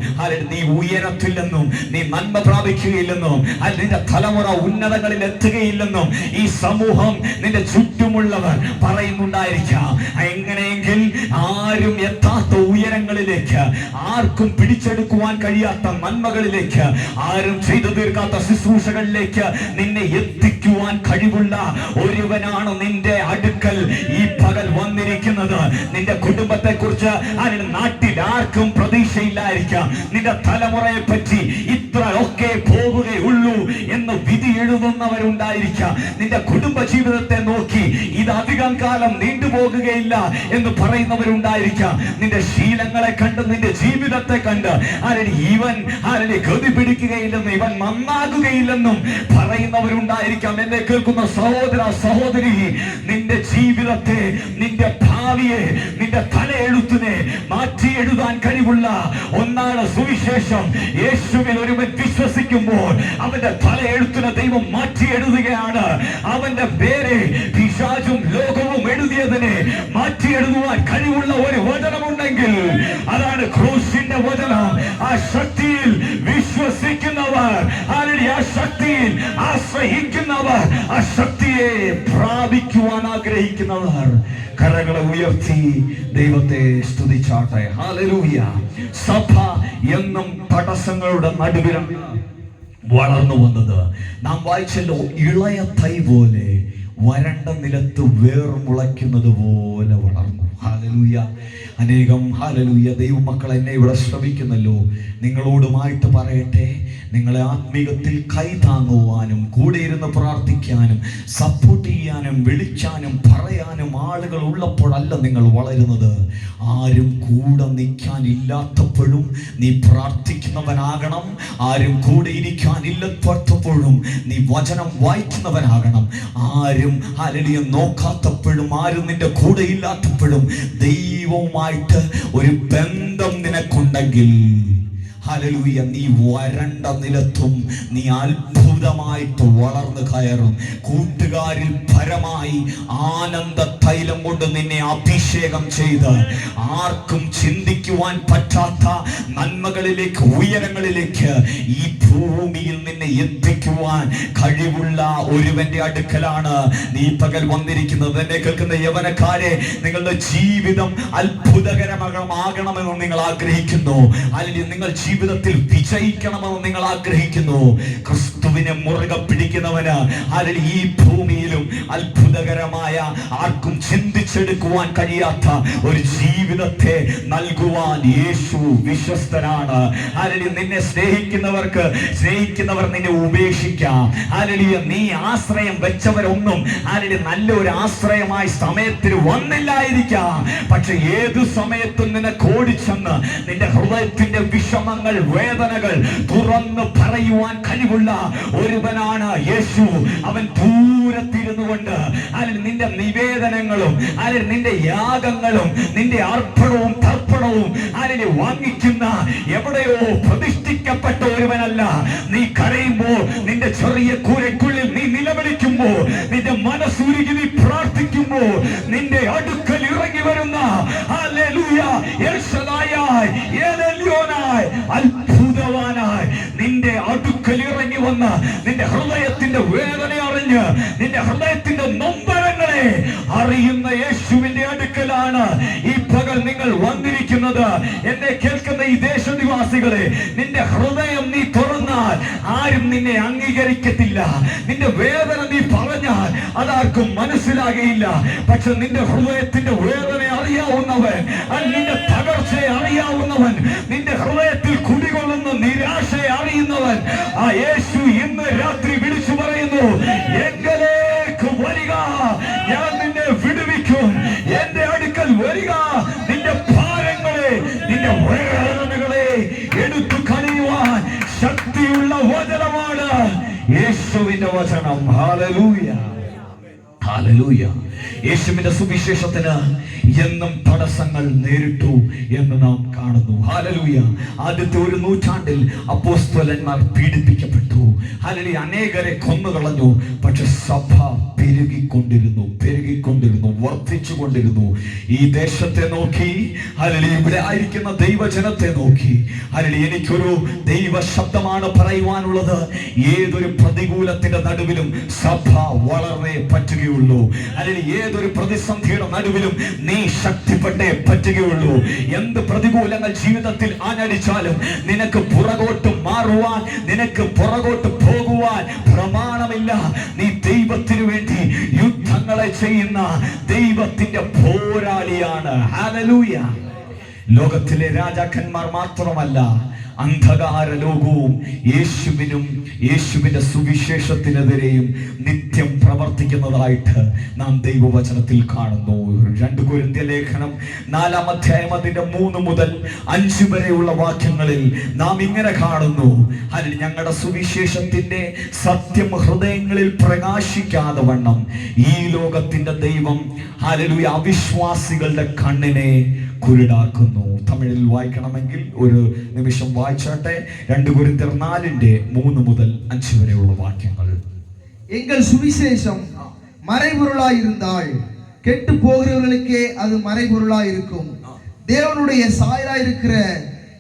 നീ ഉയരത്തില്ലെന്നും നീ നന്മ പ്രാപിക്കുകയില്ലെന്നും നിന്റെ തലമുറ ഉന്നതങ്ങളിൽ എത്തുകയില്ലെന്നും ഈ സമൂഹം, നിന്റെ ചുറ്റുമുള്ളവർ പറയുന്നുണ്ടായിരിക്കാം. എങ്ങനെയെങ്കിൽ ആരും എത്താത്ത ഉയരങ്ങളിലേക്ക്, ആർക്കും പിടിച്ചെടുക്കുവാൻ കഴിയാത്ത നന്മകളിലേക്ക്, ആരും ചെയ്തു തീർക്കാത്ത ശുശ്രൂഷകളിലേക്ക് നിന്നെ എത്തിക്കുവാൻ കഴിവുള്ള ഒരുവനാണ് നിന്റെ അടുക്കൽ ഈ പകൽ വന്നിരിക്കുന്നത്. നിന്റെ കുടുംബത്തെ കുറിച്ച് നാട്ടിൽ ആർക്കും പ്രതീക്ഷയില്ലായിരിക്കാം. നിന്റെ തലമുറയെ പറ്റി ഇത്ര ഒക്കെ പോവുകയുള്ളൂ എന്ന് വിധി എഴുതുന്നവരുണ്ടായിരിക്കാം. നിന്റെ കുടുംബ ജീവിതത്തെ നോക്കി ഇത് അധികം കാലം നീണ്ടുപോകുകയില്ല എന്ന് പറയുന്നവരുണ്ടായിരിക്കാം. നിന്റെ ശീലങ്ങളെ കണ്ട്, നിന്റെ ജീവിതത്തെ കണ്ട് ഇവൻ ഗതി പിടിക്കുകയില്ലെന്നും ഇവൻ നന്നാകുകയില്ലെന്നും പറയുന്നവരുണ്ടായിരിക്കാം. എന്നെ കേൾക്കുന്ന സഹോദര സഹോദരി, നിന്റെ ജീവിതത്തെ, നിന്റെ ഭാവിയെ, നിന്റെ തലയെഴുത്തിനെ മാറ്റി എഴുതാൻ കഴിവുള്ള ഒന്നാണ് സുവിശേഷം. യേശുവിൽ ഒരുവൻ വിശ്വസിക്കുമ്പോൾ അവന്റെ തലയെഴുത്തിനെ ദൈവം മാറ്റി എഴുതുകയാണ്. അവന്റെ പേരെ പിശാചും ലോകവും എഴുതിയതിനെ മാറ്റി എഴുതുവാൻ കഴിവുള്ള ഒരു വചനമുണ്ടെങ്കിൽ അതാണ് ക്രൂശിന്റെ വചനം. ആ ശക്തിയിൽ വിശ്വസിക്കുന്നവർ, ആ ശക്തിയിൽ ആശ്രയിക്കുന്നവർ, ആ ശക്തിയെ പ്രാപിക്കുവാൻ ആഗ്രഹിക്കുന്നവർ കരങ്ങളെ ഉയർത്തി ദൈവത്തെ സ്തുതിച്ചാട്ടെ. ഹല്ലേലൂയ. സഭ എന്നും തടസ്സങ്ങളുടെ നടുവിലാണ് വളർന്നു വന്നത്. നാം വായിച്ചല്ലോ, ഇളയ തൈ പോലെ വരണ്ട നിലത്ത് വേർ മുളയ്ക്കുന്നത് പോലെ വളർന്നു. ഹല്ലേലൂയ. അനേകം ഹല്ലേലൂയ ദൈവമക്കൾ എന്നെ ഇവിടെ ശ്രമിക്കുന്നല്ലോ. നിങ്ങളോടുമായിട്ട് പറയട്ടെ, നിങ്ങളെ ആത്മീകത്തിൽ കൈതാങ്ങുവാനും കൂടെ ഇരുന്ന് പ്രാർത്ഥിക്കാനും സപ്പോർട്ട് ചെയ്യാനും വിളിക്കാനും പറയാനും ആളുകൾ ഉള്ളപ്പോഴല്ല നിങ്ങൾ വളരുന്നത്. ആരും കൂടെ നിൽക്കാൻ ഇല്ലാത്തപ്പോഴും നീ പ്രാർത്ഥിക്കുന്നവനാകണം. ആരും കൂടെ ഇരിക്കാൻ ഇല്ലാത്തപ്പോഴും നീ വചനം വായിക്കുന്നവനാകണം. ആരും ഹല്ലേലൂയ നോക്കാത്തപ്പോഴും, ആരും നിന്റെ കൂടെ ഇല്ലാത്തപ്പോഴും ദൈവവുമായിട്ട് ഒരു ബന്ധം നിനക്കുണ്ടെങ്കിൽ ഹല്ലേലൂയ, നീ വരണ്ട നിലത്തും നീ അത്ഭുതമായിട്ട് വളർന്നു കയറും. കൂട്ടുകാരിൽ പരമായി ആനന്ദ തൈലം കൊണ്ട് നിന്നെ അഭിഷേകം ചെയ്ത് ആർക്കും ചിന്തിക്കുവാൻ പറ്റാത്ത നന്മകളിലേക്ക്, ഉയരങ്ങളിലേക്ക് ഈ ഭൂമിയിൽ നിന്നെ എത്തിക്കുവാൻ കഴിവുള്ള ഒരുവന്റെ അടുക്കലാണ് നീ പകൽ വന്നിരിക്കുന്നത്. എന്നെ കേൾക്കുന്ന യവനക്കാരെ, നിങ്ങളുടെ ജീവിതം അത്ഭുതകരമാകണമെന്ന് നിങ്ങൾ ആഗ്രഹിക്കുന്നു, അല്ലെങ്കിൽ നിങ്ങൾ ജീവിതത്തിൽ വിജയിക്കണമെന്ന് നിങ്ങൾ ആഗ്രഹിക്കുന്നു. ക്രിസ്തുവിനെ മുറുകെ പിടിക്കുന്നവന് അല്ലെങ്കിൽ ഈ ഭൂമിയിലും അത്ഭുതകരമായ, ആർക്കും ചിന്തിച്ചെടുക്കുവാൻ കഴിയാത്ത ഒരു ജീവിതത്തെ നൽകുവാൻ യേശു വിശ്വസ്തനാണ്. അല്ലെങ്കിൽ നിന്നെ സ്നേഹിക്കുന്നവർ നിന്നെ ഉപേക്ഷിക്കാം. അല്ലെങ്കിൽ നീ ആശ്രയം വെച്ചവരൊന്നും അല്ലെങ്കിൽ നല്ലൊരു ആശ്രയമായി സമയത്തിന് വന്നില്ലായിരിക്കാം. പക്ഷെ ഏതു സമയത്തും നിനക്ക് ഓടിച്ചെന്ന് നിന്റെ ഹൃദയത്തിന്റെ വിഷമങ്ങൾ, വേദനകൾ തുറന്ന് പറയുവാൻ കഴിവുള്ള ഒരുവനാണ് യേശു. അവൻ ദൂരത്തിരുന്നു കൊണ്ട് അല്ലെങ്കിൽ നിന്റെ നിവേദനങ്ങളും അല്ലെങ്കിൽ നിന്റെ യാഗങ്ങളും നിന്റെ അർപ്പണവും തർപ്പണവും അല്ലെങ്കിൽ വാങ്ങിക്കുന്ന എവിടെയോ പ്രതിഷ്ഠിക്കപ്പെട്ട ഒരുവനല്ല. നീ കരയുമ്പോൾ, നിന്റെ ചെറിയ കൂരയ്ക്കുള്ളിൽ നീ നിലവിളിക്കുമ്പോൾ, നിന്റെ മനസ്സുരുകി നീ പ്രാർത്ഥിക്കുമ്പോൾ, നിന്റെ അടുക്കൽ ഇറങ്ങി വരുന്ന ഹല്ലേലൂയ എൽശദായായി, എൽഎല്യോനായി, അത്ഭുതവാനായി നിന്റെ അടുക്കൽ ഇറങ്ങി വന്ന നിന്റെ ഹൃദയത്തിന്റെ വേദന അറിഞ്ഞ്, നിന്റെ ഹൃദയത്തിന്റെ നൊമ്പരങ്ങളെ അറിയുന്ന യേശുവിന്റെ അടുക്കലാണ് ഈ പകൽ നിങ്ങൾ വന്നിരിക്കുന്നത്. എന്നെ കേൾക്കുന്ന ഈ ദേശനിവാസികളെ, നിന്റെ ഹൃദയം നീ തുറന്നാൽ ആരും നിന്നെ അംഗീകരിക്കത്തില്ല. നിന്റെ വേദന നീ പറഞ്ഞാൽ അതാർക്കും മനസ്സിലാകയില്ല. പക്ഷെ നിന്റെ ഹൃദയത്തിന്റെ വേദന അറിയാവുന്നവൻ, നിന്റെ തകർച്ചയെ അറിയാവുന്നവൻ, നിന്റെ ഹൃദയത്തിൽ കുടികൊള്ളുന്ന നിരാശയെ അറിയുന്നവൻ ആ യേശു ഇന്ന് രാത്രി വിളിച്ചു പറയുന്നു, എങ്കലേക്ക് വരിക, ഞാൻ നിന്നെ വിടുവിക്കും. എന്റെ അടുക്കൽ വരിക, നിന്റെ ഭാരങ്ങളെ, നിന്റെ വേദനകളെ എടുത്തു കളയുവാൻ ശക്തിയുള്ള വചനമാണ് യേശുവിന്റെ വചനം. Hallelujah, hallelujah. യേശുവിന്റെ സുവിശേഷത്തിന് എന്നും തടസ്സങ്ങൾ നേരിട്ടു എന്ന് നാം കാണുന്നു. ഹല്ലേലൂയ. ആദ്യത്തെ ഒരു നൂറ്റാണ്ടിൽ അപ്പോസ്തലന്മാർ പീഡിപ്പിക്കപ്പെട്ടു. ഹല്ലേലൂയ. അനേകരെ കൊന്നുകളഞ്ഞു. പക്ഷെ സഭ പെരുകിക്കൊണ്ടിരുന്നു, വർദ്ധിച്ചുകൊണ്ടിരുന്നു. ഈ ദേശത്തെ നോക്കി, ഹല്ലേലൂയ, ഇവിടെ ആയിരിക്കുന്ന ദൈവജനത്തെ നോക്കി, ഹല്ലേലൂയ, എനിക്കൊരു ദൈവ ശബ്ദമാണ് പറയുവാനുള്ളത്. ഏതൊരു പ്രതികൂലത്തിന്റെ നടുവിലും സഭ വളർന്നേ പറ്റുകയുള്ളൂ. ഹല്ലേലൂയ. ഏതൊരു പ്രതിസന്ധിയുടെ നടുവിലും നീ ശക്തിപ്പെട്ടേ പറ്റുകയുള്ളൂ. എന്ത് പ്രതികൂലങ്ങൾ ജീവിതത്തിൽ ആഞ്ഞടിച്ചാലും നിനക്ക് പുറകോട്ട് മാറുവാൻ, നിനക്ക് പുറകോട്ട് പോകുവാൻ പ്രമാണമില്ല. നീ ദൈവത്തിനു വേണ്ടി യുദ്ധങ്ങളെ ചെയ്യുന്ന ദൈവത്തിന്റെ പോരാളിയാണ്. ഹല്ലേലൂയ. ലോകത്തിലെ രാജാക്കന്മാർ മാത്രമല്ല, അന്ധകാര ലോകവും യേശുവിന്റെ സുവിശേഷത്തിനെതിരെയും നിത്യം പ്രവർത്തിക്കുന്നതായിട്ട് നാം ദൈവവചനത്തിൽ കാണുന്നു. 2 കൊരിന്ത്യർ ലേഖനം 4-ാം അധ്യായം അതിന്റെ 3 മുതൽ 5 വരെയുള്ള വാക്യങ്ങളിൽ നാം ഇങ്ങനെ കാണുന്നു. ഞങ്ങളുടെ സുവിശേഷത്തിന്റെ സത്യം ഹൃദയങ്ങളിൽ പ്രകാശിക്കാതെ വണ്ണം ഈ ലോകത്തിന്റെ ദൈവം അവിശ്വാസികളുടെ കണ്ണിനെ കുരുടാക്കുന്നു. തമിഴിൽ വായിക്കണമെങ്കിൽ ഒരു നിമിഷം വായിച്ചാട്ടെ. 2 കൊരിന്ത്യർ 4:3 മുതൽ 5 വരെയുള്ള വാക്യങ്ങൾ. எங்கள் சுவிசேஷம் மறைபொருளாய் இருந்தால் கெட்டு போகிறவர்களுக்கே அது மறைபொருளாய் இருக்கும். தேவனுடைய சாயலாய் இருக்கிற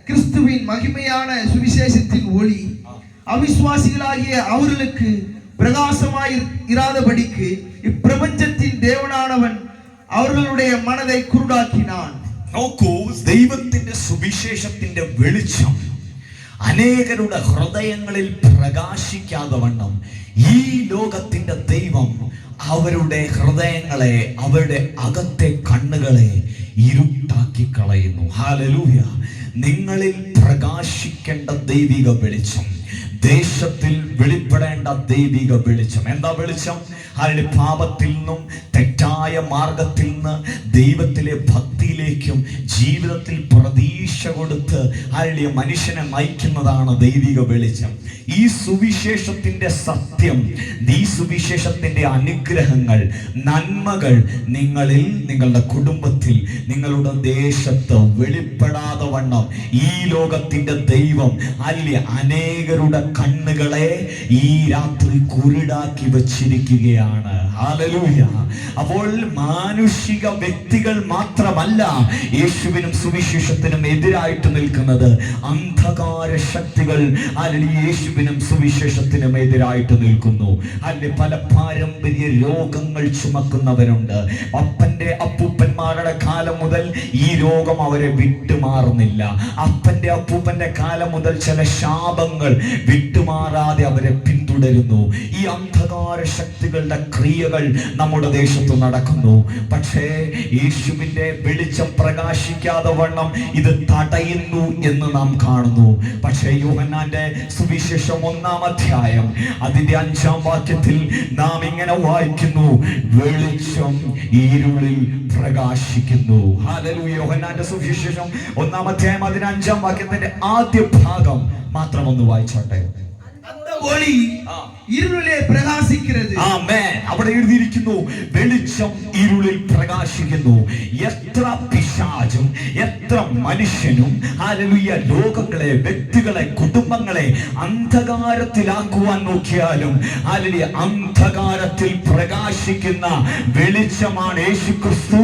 கிறிஸ்துவின் மகிமையான சுவிசேஷத்தின் ஒளி அவிசுவாசிகளாகிய அவர்களுக்கு பிரகாசமாய் இராதபடிக்கு இப்பிரபஞ்சத்தின் தேவனானவன் അവരുടെ മനதை കുരുടാക്കിനാൻ. നോക്കൂ, ദൈവത്തിന്റെ സുവിശേഷത്തിന്റെ വെളിച്ചം അനേകരുടെ ഹൃദയങ്ങളിൽ പ്രകാശിക്കാതെ വണ്ണം ഈ ലോകത്തിന്റെ ദൈവം അവരുടെ ഹൃദയങ്ങളെ, അവരുടെ അകത്തെ കണ്ണുകളെ ഇരുട്ടാക്കി കളയുന്നു. ഹല്ലേലൂയ. നിങ്ങളിൽ പ്രകാശിക്കേണ്ട ദൈവിക വെളിച്ചം, ദേശത്തിൽ വെളിപ്പെടേണ്ട ദൈവിക വെളിച്ചം. എന്താ വെളിച്ചം? അതിന്റെ പാപത്തിൽ നിന്നും തെറ്റായ മാർഗത്തിൽ നിന്ന് ദൈവത്തിലെ ഭക്തിയിലേക്കും ജീവിതത്തിൽ പ്രതീക്ഷ കൊടുത്ത് അതിലെ മനുഷ്യനെ നയിക്കുന്നതാണ് ദൈവിക വെളിച്ചം. ഈ സുവിശേഷത്തിന്റെ സത്യം, ഈ സുവിശേഷത്തിന്റെ അനുഗ്രഹങ്ങൾ, നന്മകൾ നിങ്ങളിൽ, നിങ്ങളുടെ കുടുംബത്തിൽ, നിങ്ങളുടെ ദേശത്ത് വെളിപ്പെടാതെ വണ്ണം ഈ ലോകത്തിന്റെ ദൈവം അനേകരുടെ കണ്ണുകളെ ഈ രാത്രി കുരുടാക്കി വച്ചിരിക്കുകയാണ്. ഹല്ലേലൂയ. അപ്പോൾ മാനുഷിക വ്യക്തികൾ മാത്രമല്ല യേശുവിനും സുവിശേഷത്തിനും എതിരായിട്ട് നിൽക്കുന്നത്. അന്ധകാര ശക്തികൾ യേശുവിനും സുവിശേഷത്തിനും എതിരായിട്ട് നിൽക്കുന്നു. പല പാരമ്പര്യ രോഗങ്ങൾ ചുമക്കുന്നവരുണ്ട്. അപ്പന്റെ അപ്പൂപ്പന്മാരുടെ കാലം മുതൽ ഈ രോഗം അവരെ വിട്ടുമാറുന്നില്ല. അപ്പന്റെ അപ്പൂപ്പന്റെ കാലം മുതൽ ചില ശാപങ്ങൾ വിട്ടുമാറാതെ അവരെ പിന്തുടരുന്നു. ഈ അന്ധകാര ശക്തികളുടെ ക്രിയകൾ നമ്മുടെ ദേശത്ത് നടക്കുന്നു. പക്ഷേ യേശുവിന്റെ വെളിച്ചം പ്രകാശിക്കാതെ വണ്ണം ഇത് തടയുന്നു എന്ന് നാം കാണുന്നു. പക്ഷേ യോഹന്നാന്റെ സുവിശേഷം 1-ാം അധ്യായം അതിന്റെ 5-ാം വാക്യത്തിൽ നാം ഇങ്ങനെ വായിക്കുന്നു: വെളിച്ചം ഇരുളിൽ പ്രകാശിക്കുന്നു. ഹല്ലേലൂയ. യോഹന്നാന്റെ സുവിശേഷം 1-ാം അധ്യായം അതിന്റെ 5-ാം വാക്യത്തിന്റെ ആദ്യ ഭാഗം മാത്രം ഒന്ന് വായിച്ചോട്ടെ. ഒളി ഇരുളിലെ പ്രകാശിക്കുന്നത്. ആമേൻ. അവിടെ എഴുതിയിരിക്കുന്നു, വെളിച്ചം ഇരുളിൽ പ്രകാശിക്കുന്നു. എത്ര പിശാചും എത്ര മനുഷ്യനും ഹല്ലേലൂയ ലോകങ്ങളെ, വ്യക്തികളെ, കുടുംബങ്ങളെ അന്ധകാരത്തിലാക്കുവാൻ നോക്കിയാലും ഹല്ലേലൂയ അന്ധകാരത്തിൽ പ്രകാശിക്കുന്ന വെളിച്ചമാണ് യേശുക്രിസ്തു.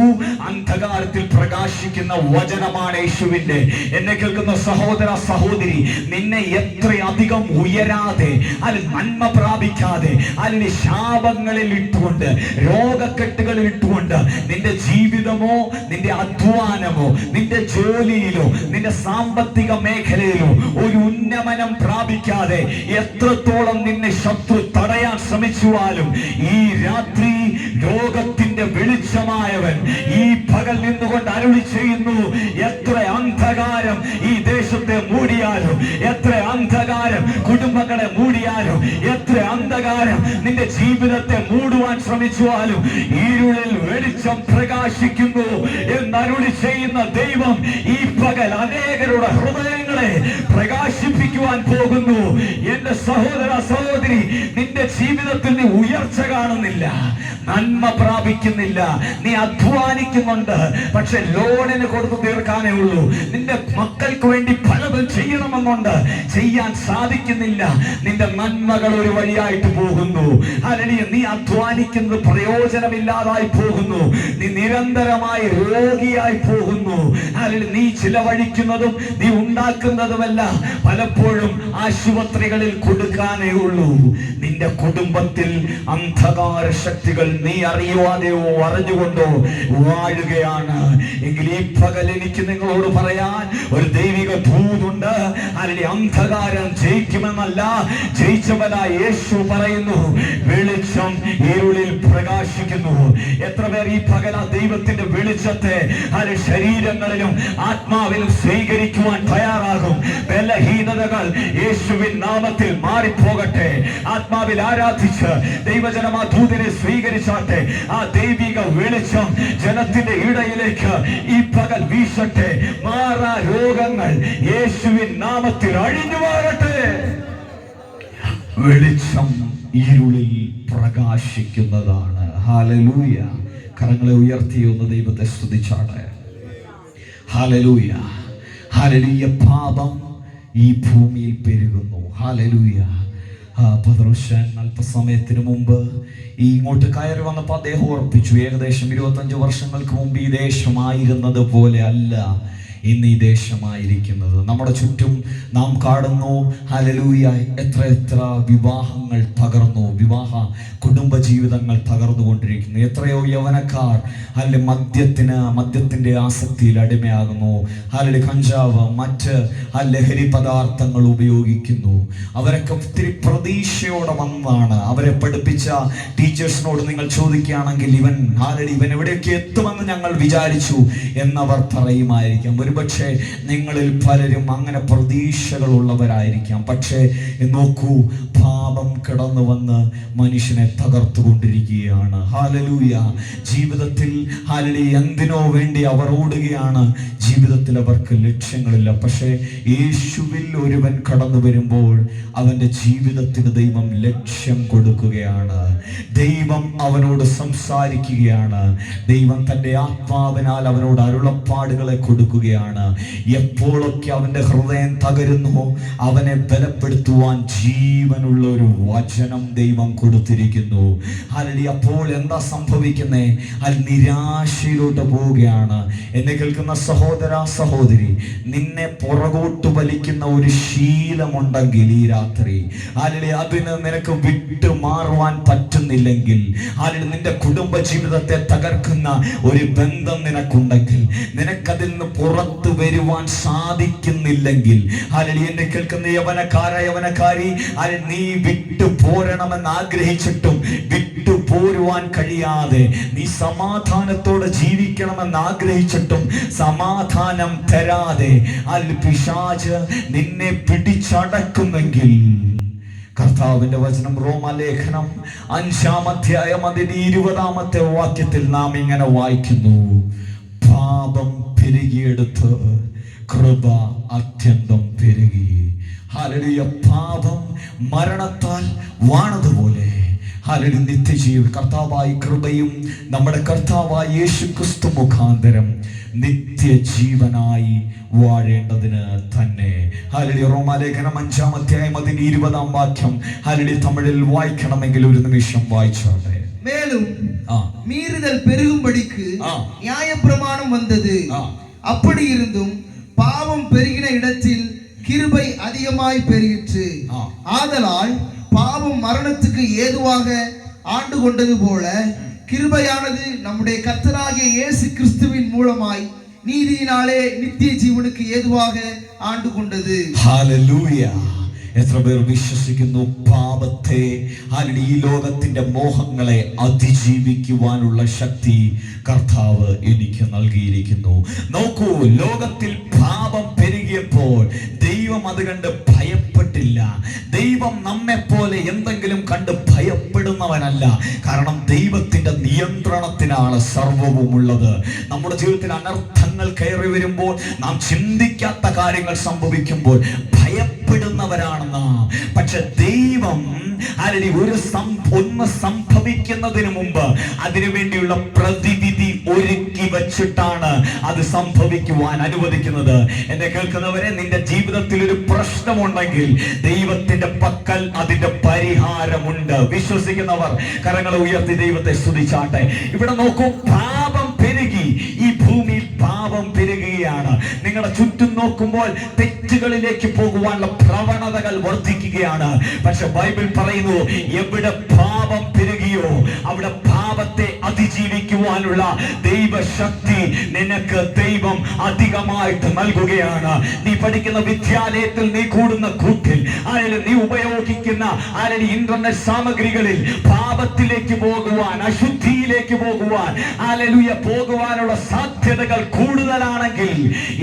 അന്ധകാരത്തിൽ പ്രകാശിക്കുന്ന വചനമാണ് യേശുവിന്റെ. എന്നെ കേൾക്കുന്ന സഹോദര സഹോദരി, നിന്നെ എത്രയധികം ഉയരാതെ നന്മ പ്രാപിക്കാതെ അതിന് ശാപങ്ങളിൽ ഇട്ടുകൊണ്ട്, രോഗക്കെട്ടുകളിൽ ഇട്ടുകൊണ്ട് നിന്റെ ജീവിതമോ, നിന്റെ അധ്വാനമോ, നിന്റെ ജോലിയിലോ, നിന്റെ സാമ്പത്തിക മേഖലയിലോ ഒരു ഉന്നമനം പ്രാപിക്കാതെ എത്രത്തോളം നിന്നെ ശത്രു തടയാൻ ശ്രമിച്ചുവാലും ഈ രാത്രി ലോകത്തിന്റെ വെളിച്ചമായവൻ ഈ പകൽ നിന്നുകൊണ്ട് അരുളി ചെയ്യുന്നു: എത്ര അന്ധകാരം ഈ ദേശത്തെ മൂടിയാലും, എത്ര അന്ധകാരം കുടുംബങ്ങളെ മൂടിയാലും, എത്ര അന്ധകാരം നിന്റെ ജീവിതത്തെ മൂടുവാൻ ശ്രമിച്ചാലും ഇരുളിൽ വെളിച്ചം പ്രകാശിക്കുന്നു എന്നരുളി ചെയ്യുന്ന ദൈവം ഈ പകൽ അനേകരുടെ ഹൃദയങ്ങളെ പ്രകാശിപ്പിക്കുവാൻ പോകുന്നു. എന്റെ സഹോദര സഹോദരി, നിന്റെ ജീവിതത്തിൽ നീ ഉയർച്ച കാണുന്നില്ല, നന്മ പ്രാപിക്കുന്നില്ല, നീ അധ്വാനിക്കുന്നുണ്ട്, പക്ഷെ ലോണിന് കൊടുത്തു തീർക്കാനേ ഉള്ളൂ. നിന്റെ മക്കൾക്ക് വേണ്ടി പലതും ചെയ്യണമെന്നുണ്ട്, ചെയ്യാൻ സാധിക്കുന്നില്ല. നിന്റെ നന്മകൾ ഒരു വഴിയായിട്ട് പോകുന്നു. അല്ലെങ്കിൽ നീ അധ്വാനിക്കുന്നത് പ്രയോജനമില്ലാതായി പോകുന്നു. നീ നിരന്തരമായി രോഗിയായി പോകുന്നു. അല്ലെങ്കിൽ നീ ചിലവഴിക്കുന്നതും നീ ഉണ്ടാക്കുന്നതുമല്ല പലപ്പോഴും ആശുപത്രികളിൽ കൊടുക്കാനേ ഉള്ളൂ. നിന്റെ കുടുംബം കുടുംബത്തിൽ അന്ധകാര ശക്തികൾ നീ അറിയുവാതെയോ അറിഞ്ഞുകൊണ്ടോ വാഴുകയാണ് എങ്കിൽ ഈ പകൽ എനിക്ക് നിങ്ങളോട് പറയാൻ ഒരു ദൈവിക ദൂതുണ്ട്. അതിലെ അന്ധകാരം ജയിക്കുമെന്നല്ല, ജയിച്ചവനായ യേശു പറയുന്നു, വെളിച്ചം ഇരുളിൽ പ്രകാശിക്കുന്നു. എത്ര പേർ ഈ പകൽ ആ ദൈവത്തിന്റെ വെളിച്ചത്തെ അതിന്റെ ശരീരങ്ങളിലും ആത്മാവിലും സ്വീകരിക്കുവാൻ തയ്യാറാകും? ബലഹീനതകൾ യേശുവിൻ നാമത്തിൽ മാറിപ്പോകട്ടെ. ആത്മാവിൽ ആരാധിച്ച് ദൈവജനം ആ ദൂതനെ സ്വീകരിച്ചാട്ടെ. ആ ദൈവിക വെളിച്ചം ജനത്തിന്റെ ഇടയിലേക്ക് ഈ പകൽ വീശട്ടെ. മാറാ രോഗങ്ങൾ യേശുവിൻ നാമത്തിൽ അഴിഞ്ഞു മാറട്ടെ. വെളിച്ചം ഇരുളിൽ പ്രകാശിക്കുന്നതാണ്. ഹല്ലേലൂയ. കരങ്ങളെ ഉയർത്തിയൊന്ന് ദൈവത്തെ സ്തുതിച്ചാട്ടെ. Hallelujah, hallelujah. പാപം ഈ ഭൂമിയിൽ പെരുകുന്നു. ഹല്ലേലൂയ. പത്രോസ് അല്പസമയത്തിന് മുമ്പ് ഇങ്ങോട്ട് കയറി വന്നപ്പോൾ അദ്ദേഹം ഉറപ്പിച്ചു, ഏകദേശം 25 വർഷങ്ങൾക്ക് മുമ്പ് ഈ ദേശമായിരുന്നത് പോലെ അല്ല ഇന്ന് ഈ ദേശമായിരിക്കുന്നത്. നമ്മുടെ ചുറ്റും നാം കാണുന്നു, ഹല്ലേലൂയ, എത്ര എത്ര വിവാഹങ്ങൾ തകർന്നു, കുടുംബ ജീവിതങ്ങൾ തകർന്നുകൊണ്ടിരിക്കുന്നു. എത്രയോ യൗവനക്കാർ മദ്യത്തിന്റെ ആസക്തിയിൽ അടിമയാകുന്നു. കഞ്ചാവ്, മറ്റ് ലഹരി പദാർത്ഥങ്ങൾ ഉപയോഗിക്കുന്നു. അവരൊക്കെ ഒത്തിരി പ്രതീക്ഷയോടെ വന്നതാണ്. അവരെ പഠിപ്പിച്ച ടീച്ചേഴ്സിനോട് നിങ്ങൾ ചോദിക്കുകയാണെങ്കിൽ ഇവൻ എവിടെയൊക്കെ എത്തുമെന്ന് ഞങ്ങൾ വിചാരിച്ചു എന്നവർ പറയുമായിരിക്കാം. ഒരുപക്ഷെ നിങ്ങളിൽ പലരും അങ്ങനെ പ്രതീക്ഷകൾ ഉള്ളവരായിരിക്കാം. പക്ഷേ നോക്കൂ, പാപം കടന്നു വന്ന് മനുഷ്യനെ തകർത്തുകൊണ്ടിരിക്കുകയാണ്. ഹല്ലേലൂയ. ജീവിതത്തിൽ എന്തിനോ വേണ്ടി അവർ ഓടുകയാണ്. ജീവിതത്തിൽ അവർക്ക് ലക്ഷ്യങ്ങളില്ല. പക്ഷേ യേശുവിൽ ഒരുവൻ കടന്നു വരുമ്പോൾ അവന്റെ ജീവിതത്തിന് ദൈവം ലക്ഷ്യം കൊടുക്കുകയാണ്. ദൈവം അവനോട് സംസാരിക്കുകയാണ്. ദൈവം തന്റെ ആത്മാവിനാൽ അവനോട് അരുളപ്പാടുകളെ കൊടുക്കുകയാണ്. എപ്പോഴൊക്കെ അവന്റെ ഹൃദയം തകരുന്നു, അവനെ ബലപ്പെടുത്തുവാൻ ജീവനുള്ള ഒരു വചനം ദൈവം കൊടുത്തിരിക്കുന്നു. അപ്പോൾ എന്താ സംഭവിക്കുന്നേ? നിരാശയിലോട്ട് പോവുകയാണ്. എന്നെ കേൾക്കുന്ന സഹോദര സഹോദരി, നിന്നെ പുറകോട്ട് വലിക്കുന്ന ഒരു ശീലമുണ്ടെങ്കിൽ ഈ രാത്രി അതിന് നിനക്ക് വിട്ടു മാറുവാൻ പറ്റുന്നില്ലെങ്കിൽ, നിന്റെ കുടുംബ ജീവിതത്തെ തകർക്കുന്ന ഒരു ബന്ധം നിനക്കുണ്ടെങ്കിൽ, നിനക്കതിൽ നിന്ന് പുറത്തു വരുവാൻ സാധിക്കുന്നില്ലെങ്കിൽ, എന്നെ കേൾക്കുന്ന യവനക്കാരി, നീ വിട്ടു പോരണമെന്ന് ആഗ്രഹിച്ചിട്ടും വിട്ടു പോരുവാൻ കഴിയാതെ, നീ സമാധാനത്തോടെ ജീവിക്കണമെന്ന് ആഗ്രഹിച്ചിട്ടും സമാധാനം തരാതെ പിശാച് നിന്നെ പിടിച്ചടക്കുമെങ്കിൽ, കർത്താവിന്റെ വചനം റോമാലേഖനം 5-ാം അധ്യായം അതിന്റെ 20-ാമത്തെ വാക്യത്തിൽ നാം ഇങ്ങനെ വായിക്കുന്നു, പാപം പെരുകിയെടുത്ത് കൃപ അത്യന്തം പെരുകി. ഹല്ലേലൂയ. പാപം മരണത്താൽ വാണതുപോലെ നിത്യജീവൻ കർത്താവായി കൃപയും നമ്മുടെ കർത്താവായ യേശുക്രിസ്തു മുഖാന്തരം നിത്യജീവനായി വാഴേണ്ടതിന് തന്നെ. റോമാലേഖനം 5-ാം അധ്യായം അതിന്റെ 20-ാം വാക്യം തമിഴിൽ വായിക്കണമെങ്കിൽ ഒരു നിമിഷം വായിച്ചോട്ടെ. மேலும் மீறுதல் பெருகும்படிக்கு நியாயப்பிரமாணம் வந்தது. அப்படி இருந்தும் பாவம் பெருகின இடத்தில் கிருபை அதிகமாய் பெருகிற்று. ஆதலால் பாவம் மரணத்துக்கு ஏதுவாக ஆண்டு கொண்டது போல கிருபையானது நம்முடைய கர்த்தராகிய இயேசு கிறிஸ்துவின் மூலமாய் നീതിയിനാലെ നിത്യജീവനുക്ക് ഏതുവാക ആണ്ടുകൊണ്ടത്. ഹല്ലേലൂയ. എത്ര പേർ വിശ്വസിക്കുന്നു പാപത്തെ, ഈ ലോകത്തിന്റെ മോഹങ്ങളെ അതിജീവിക്കുവാനുള്ള ശക്തി കർത്താവ് എനിക്ക് നൽകിയിരിക്കുന്നു. നോക്കൂ, ലോകത്തിൽ പാപം പെരുകിയപ്പോൾ ദൈവം അത് കണ്ട് ഭയപ്പെട്ടില്ല. ദൈവം നമ്മെ പോലെ എന്തെങ്കിലും കണ്ട് ഭയപ്പെടുന്നവനല്ല. കാരണം ദൈവത്തിന്റെ നിയന്ത്രണത്തിനാണ് സർവവും ഉള്ളത്. നമ്മുടെ ജീവിതത്തിൽ അനർത്ഥങ്ങൾ കയറി വരുമ്പോൾ, നാം ചിന്തിക്കാത്ത കാര്യങ്ങൾ സംഭവിക്കുമ്പോൾ ഭയപ്പെടുന്നവരാണ് നാം. പക്ഷെ ദൈവം ഒന്ന് സംഭവിക്കുന്നതിന് മുമ്പ് അതിനുവേണ്ടിയുള്ള പ്രതിവിധി ഒരുക്കി വച്ചിട്ടാണ് അത് സംഭവിക്കുവാൻ അനുവദിക്കുന്നത്. എന്നെ കേൾക്കുന്നവരെ, നിന്റെ ജീവിതത്തിൽ ഒരു പ്രശ്നമുണ്ടെങ്കിൽ ദൈവത്തിന്റെ പക്കൽ അതിന്റെ പരിഹാരമുണ്ട്. വിശ്വസിക്കുന്നവർ കരങ്ങളെ ഉയർത്തി ദൈവത്തെ സ്തുതിച്ചാട്ടെ. ഇവിടെ നോക്കൂ, പാപം പെരുകി, ഈ ഭൂമിയിൽ പാപം പെരുകുകയാണ്. നിങ്ങളുടെ ചുറ്റും നോക്കുമ്പോൾ തെറ്റുകളിലേക്ക് പോകുവാനുള്ള പ്രവണതകൾ വർദ്ധിക്കുകയാണ്. പക്ഷെ ബൈബിൾ പറയുന്നു, എവിടെ പാപം പെരുകിയോ അവിടെ പാപത്തെ അതിജീവിക്കുവാനുള്ള ദൈവശക്തി നിനക്ക് ദൈവം അധികമായിട്ട് നൽകുകയാണ്. നീ പഠിക്കുന്ന വിദ്യാലയത്തിൽ, നീ കൂടുന്ന കൂട്ടിൽ, അല്ലെങ്കിൽ നീ ഉപയോഗിക്കുന്ന ഇന്റർനെറ്റ് സാമഗ്രികളിൽ പാപത്തിലേക്ക് പോകുവാൻ, അശുദ്ധിയിലേക്ക് പോകുവാൻ, പോകുവാനുള്ള സാധ്യതകൾ കൂടുതലാണെങ്കിൽ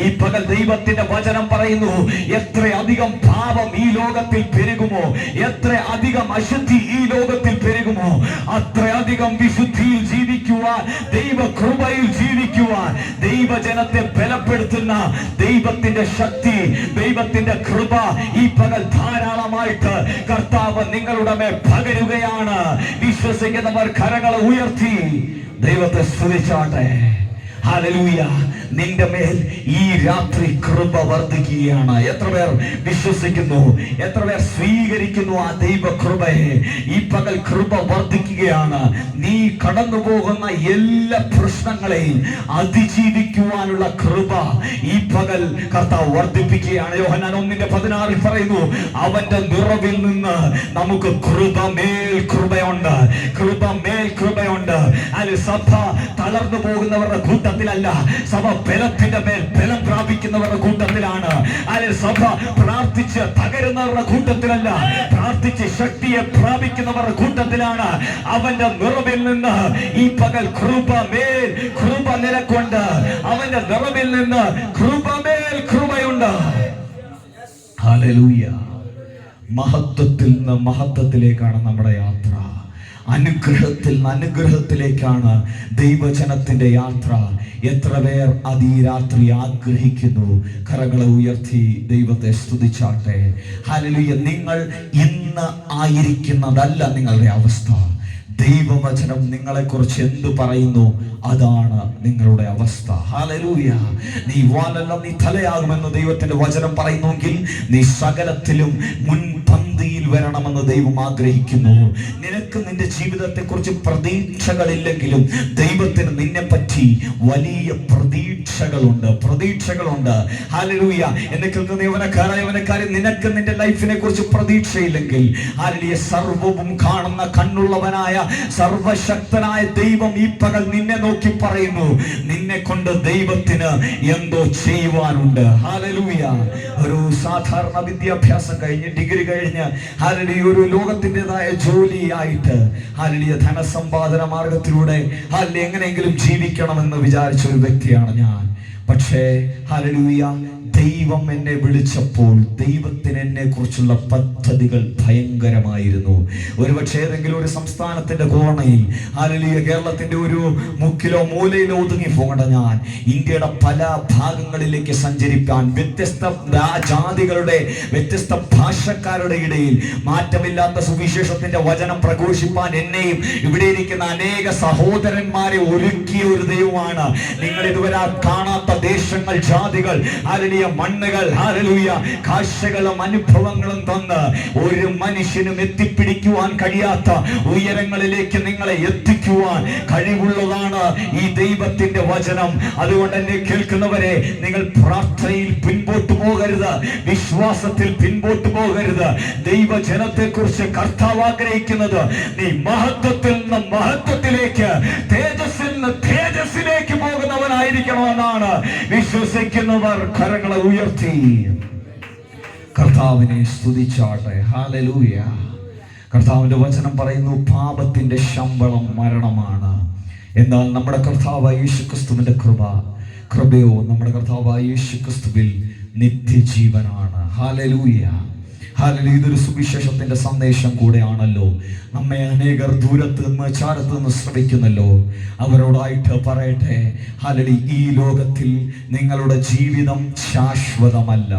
ഈ പകൽ ദൈവത്തിന്റെ വചനം പറയുന്നു, എത്ര അധികം പാപം ഈ ലോകത്തിൽ പെരുകുമോ, എത്ര അധികം അശുദ്ധി ഈ ലോകത്തിൽ പെരുകുമോ, അത്രയധികം വിശുദ്ധിയിൽ ജീവിക്കുവാൻ, ദൈവ കൃപയിൽ ജീവിക്കുവാൻ, ദൈവജനത്തെ ബലപ്പെടുത്തുന്ന ദൈവത്തിന്റെ ശക്തി, ദൈവത്തിന്റെ കൃപ ഈ പകൽ ധാരാളമായിട്ട് കർത്താവ് നിങ്ങളുടെ മേൽ പകരുകയാണ്. വിശ്വസിക്കുന്നവർ കരങ്ങളെ ഉയർത്തി ദൈവത്തെ സ്തുതിച്ചാട്ടെ. ഹല്ലേലൂയ. നിന്റെ മേൽ ഈ രാത്രി കൃപ വർദ്ധിക്കുകയാണ്. എത്ര പേർ വിശ്വസിക്കുന്നു? എത്ര പേർ സ്വീകരിക്കുന്നു ആ ദൈവ കൃപയെ? ഈ പകൽ കൃപ വർദ്ധിക്കുകയാണ്. നീ കടന്നു പോകുന്ന എല്ലാ പ്രശ്നങ്ങളെയും അതിജീവിക്കുവാനുള്ള കൃപ ഈ പകൽ കർത്താവ് വർദ്ധിപ്പിക്കുകയാണ്. യോഹന്നാൻ 1:16 പറയുന്നു, അവന്റെ നിറവിൽ നിന്ന് നമുക്ക് കൃപമേൽ കൃപയുണ്ട്, കൃപമേൽ കൃപയുണ്ട്. അതിൽ സഭ തളർന്നു പോകുന്നവരുടെ കൂട്ടത്തിലല്ല, സഭ ബലത്തിന്റെ മേൽ ബലം പ്രാപിക്കുന്നവരുടെ കൂട്ടത്തിലാണ്. അതിൽ സഭ പ്രാർത്ഥിച്ച് തകരുന്നവരുടെ കൂട്ടത്തിലല്ല, പ്രാർത്ഥിച്ച് ശക്തിയെ പ്രാപിക്കുന്നവരുടെ കൂട്ടത്തിലാണ്. അവന്റെ നിറവിൽ നിന്ന് ഈ പകൽ കൃപമേൽ കൃപ നിനക്കുണ്ട്. അവന്റെ നിറവിൽ നിന്ന് കൃപമേൽ കൃപയുണ്ട്. ഹല്ലേലൂയ. മഹത്വത്തിൽ നിന്ന് മഹത്വത്തിലേക്കാണ് നമ്മുടെ യാത്ര. അനുഗ്രഹത്തിൽ നിന്ന് അനുഗ്രഹത്തിലേക്കാണ് ദൈവജനത്തിന്റെ യാത്ര. എത്ര പേർ അത് ഈ രാത്രി ആഗ്രഹിക്കുന്നു? കരങ്ങളെ ഉയർത്തി ദൈവത്തെ സ്തുതിച്ചാട്ടെ. ഹല്ലേലൂയ. നിങ്ങൾ ഇന്ന് ആയിരിക്കുന്നതല്ല നിങ്ങളുടെ അവസ്ഥ. ദൈവവചനം നിങ്ങളെക്കുറിച്ച് എന്ത് പറയുന്നു അതാണ് നിങ്ങളുടെ അവസ്ഥ. ഹല്ലേലൂയ. നീ വാലല്ല, നീ തലയാകുമെന്ന് ദൈവത്തിന്റെ വചനം പറയുന്നുവെങ്കിൽ നീ സകലത്തിലും മുൻപന്തിയിൽ വരണമെന്ന് ദൈവം ആഗ്രഹിക്കുന്നു. നിനക്ക് നിന്റെ ജീവിതത്തെ കുറിച്ച് പ്രതീക്ഷകളില്ലെങ്കിലും ദൈവത്തിന് നിന്നെ പറ്റി വലിയ പ്രതീക്ഷകളുണ്ട്, പ്രതീക്ഷകളുണ്ട്. ഹല്ലേലൂയ. എന്നെ കേൾക്കുന്ന യവനക്കാരെ, നിനക്ക് നിന്റെ ലൈഫിനെ കുറിച്ച് പ്രതീക്ഷയില്ലെങ്കിൽ, ഹല്ലേലൂയ, സർവ്വവും കാണുന്ന കണ്ണുള്ളവനായ സർവശക്തനായ ദൈവം ഈ പകൽ നിന്നെ നോക്കി പറയുന്നു, നിന്നെ കൊണ്ട് ദൈവത്തിന് എന്തോ ചെയ്യുവാനുണ്ട്. ഹല്ലേലൂയ. ഒരു സാധാരണ വിദ്യാഭ്യാസം കഴിഞ്ഞ്, ഡിഗ്രി കഴിഞ്ഞ്, ഹല്ലേലൂയ, ഒരു ലോകത്തിൻ്റെതായ ജോലിയായിട്ട്, ഹല്ലേലൂയ, ധനസമ്പാദന മാർഗത്തിലൂടെ ഹല്ലേലൂയ എങ്ങനെയെങ്കിലും ജീവിക്കണമെന്ന് വിചാരിച്ച ഒരു വ്യക്തിയാണ് ഞാൻ. പക്ഷേ ഹല്ലേലൂയ, ദൈവം എന്നെ വിളിച്ചപ്പോൾ ദൈവത്തിന് എന്നെ കുറിച്ചുള്ള പദ്ധതികൾ ഭയങ്കരമായിരുന്നു. ഒരുപക്ഷെ ഏതെങ്കിലും ഒരു സംസ്ഥാനത്തിന്റെ കോണയിൽ, ഹല്ലേലൂയ, കേരളത്തിന്റെ ഒരു മുക്കിലോ മൂലയിലോ ഒതുങ്ങി പോകേണ്ട ഞാൻ ഇന്ത്യയുടെ പല ഭാഗങ്ങളിലേക്ക് സഞ്ചരിക്കാൻ, വ്യത്യസ്ത ജാതികളുടെ, വ്യത്യസ്ത ഭാഷക്കാരുടെ ഇടയിൽ മാറ്റമില്ലാത്ത സുവിശേഷത്തിന്റെ വചനം പ്രഘോഷിപ്പാൻ എന്നെയും ഇവിടെ ഇരിക്കുന്ന അനേക സഹോദരന്മാരെ ഒരുക്കിയ ഒരു ദൈവമാണ്. നിങ്ങൾ ഇതുവരെ കാണാത്ത ദേശങ്ങൾ, ജാതികൾ, ഹല്ലേലൂയ, മണ്ണുകൾ, ഹല്ലേലൂയ, കാഴ്ചകളും അനുഭവങ്ങളും തന്ന് ഒരു മനുഷ്യനും എത്തിപ്പിടിക്കുവാൻ കഴിയാത്ത ഉയരങ്ങളിലേക്ക് നിങ്ങളെ എത്തിക്കുവാൻ കഴിവുള്ളതാണ് ഈ ദൈവത്തിന്റെ വചനം. അതുകൊണ്ട് എന്നെ കേൾക്കുന്നവരെ, നിങ്ങൾ പ്രാർത്ഥനയിൽ പിൻപോട്ട് പോകരുത്, വിശ്വാസത്തിൽ പിൻപോട്ട് പോകരുത്. ദൈവജനത്തെ കുറിച്ച് കർത്താവ് ആഗ്രഹിക്കുന്നത് നീ മഹത്വത്തിൽ നിന്ന് മഹത്വത്തിലേക്ക്, തേജസ്സിൽ നിന്ന് തേജസ്സിലേക്ക് പോകുന്നവനായിരിക്കണമെന്നാണ്. വിശ്വസിക്കുന്നവർ കരങ്ങളെ ഉയർത്തി കർത്താവിനെ സ്തുതിച്ചാട്ടെ. ഹല്ലേലൂയ. കർത്താവിന്റെ വചനം പറയുന്നു, പാപത്തിന്റെ ശമ്പളം മരണമാണ്, എന്നാൽ നമ്മുടെ കർത്താവായ യേശുക്രിസ്തുവിന്റെ കൃപയോ നമ്മുടെ കർത്താവായ യേശുക്രിസ്തുവിൽ നിത്യജീവനാണ്. ഹല്ലേലൂയ. ഹല്ലേലൂയ. ഇതൊരു സുവിശേഷത്തിന്റെ സന്ദേശം കൂടെയാണല്ലോ. നമ്മെ അനേകർ ദൂരത്ത് നിന്ന്, ചാരത്ത് നിന്ന് ശ്രമിക്കുന്നല്ലോ. അവരോടായിട്ട് പറയട്ടെ, ഹല്ലേലൂയ, ഈ ലോകത്തിൽ നിങ്ങളുടെ ജീവിതം ശാശ്വതമല്ല.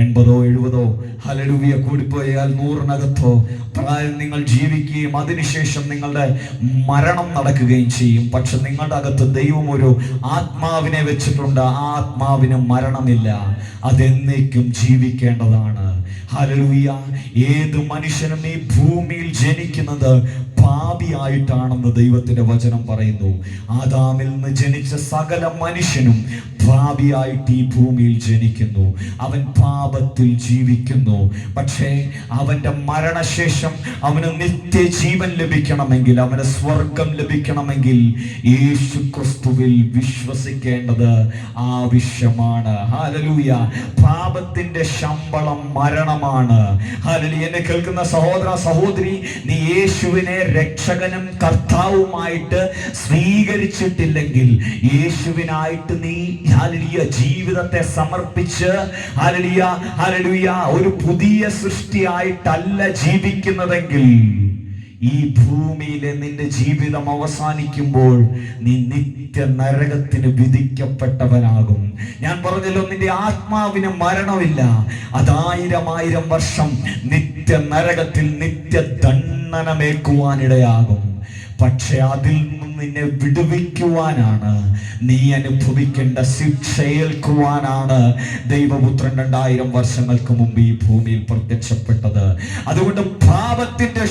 80 70 ഹല്ലേലൂയ കൂടിപ്പോയാൽ 100-നകത്തോ പ്രായം നിങ്ങൾ ജീവിക്കുകയും അതിനുശേഷം നിങ്ങളുടെ മരണം നടക്കുകയും ചെയ്യും. പക്ഷെ നിങ്ങളുടെ അകത്ത് ദൈവം ഒരു ആത്മാവിനെ വെച്ചിട്ടുണ്ട്. ആ ആത്മാവിന് മരണമില്ല, അതെന്നേക്കും ജീവിക്കേണ്ടതാണ്. ഹല്ലേലൂയ. ഏത് മനുഷ്യനും ഈ ഭൂമിയിൽ ജനിക്കുന്നത് പാപിയായിട്ടാണെന്ന് ദൈവത്തിന്റെ വചനം പറയുന്നു. ആദാമിൽ നിന്ന് ജനിച്ച സകല മനുഷ്യനും പാപിയായിട്ട് ഈ ഭൂമിയിൽ ജനിക്കുന്നു. അവൻ പാപത്തിൽ ജീവിക്കുന്നു. പക്ഷേ അവന്റെ മരണശേഷം അവന് നിത്യജീവൻ ലഭിക്കണമെങ്കിൽ, അവന് സ്വർഗം ലഭിക്കണമെങ്കിൽ യേശു ക്രിസ്തുവിൽ വിശ്വസിക്കേണ്ടത് ആവശ്യമാണ്. ഹല്ലേലൂയ. പാപത്തിന്റെ ശമ്പളം മരണമാണ്. ഹല്ലേലൂയ. എന്നെ കേൾക്കുന്ന സഹോദര സഹോദരി, നീ യേശുവിനെ രക്ഷകനും കർത്താവുമായിട്ട് സ്വീകരിച്ചിട്ടില്ലെങ്കിൽ, യേശുവിനായിട്ട് നീ ഹല്ലേലൂയ ജീവിതത്തെ സമർപ്പിച്ച് ഹല്ലേലൂയ ഹല്ലേലൂയ ഒരു പുതിയ സൃഷ്ടിയായിട്ടല്ല ജീവിക്കുന്നതെങ്കിൽ, ഈ ഭൂമിയിലെ നിന്റെ ജീവിതം അവസാനിക്കുമ്പോൾ നീ നിത്യ നരകത്തിന് വിധിക്കപ്പെട്ടവനാകും. ഞാൻ പറഞ്ഞല്ലോ, നിന്റെ ആത്മാവിന് മരണമില്ല. അത് 1000 വർഷം നിത്യ നരകത്തിൽ നിത്യ ദണ്ഡനമേക്കുവാനിടയാകും. പക്ഷെ അതിൽ നിന്നും നിന്നെ വിടുവിക്കുവാനാണ്, നീ അനുഭവിക്കേണ്ട ശിക്ഷയേൽക്കുവാനാണ് ദൈവപുത്രൻ 2000 വർഷങ്ങൾക്ക് മുമ്പ് ഈ ഭൂമിയിൽ പ്രത്യക്ഷപ്പെട്ടത്. അതുകൊണ്ട് പാപത്തിന്റെ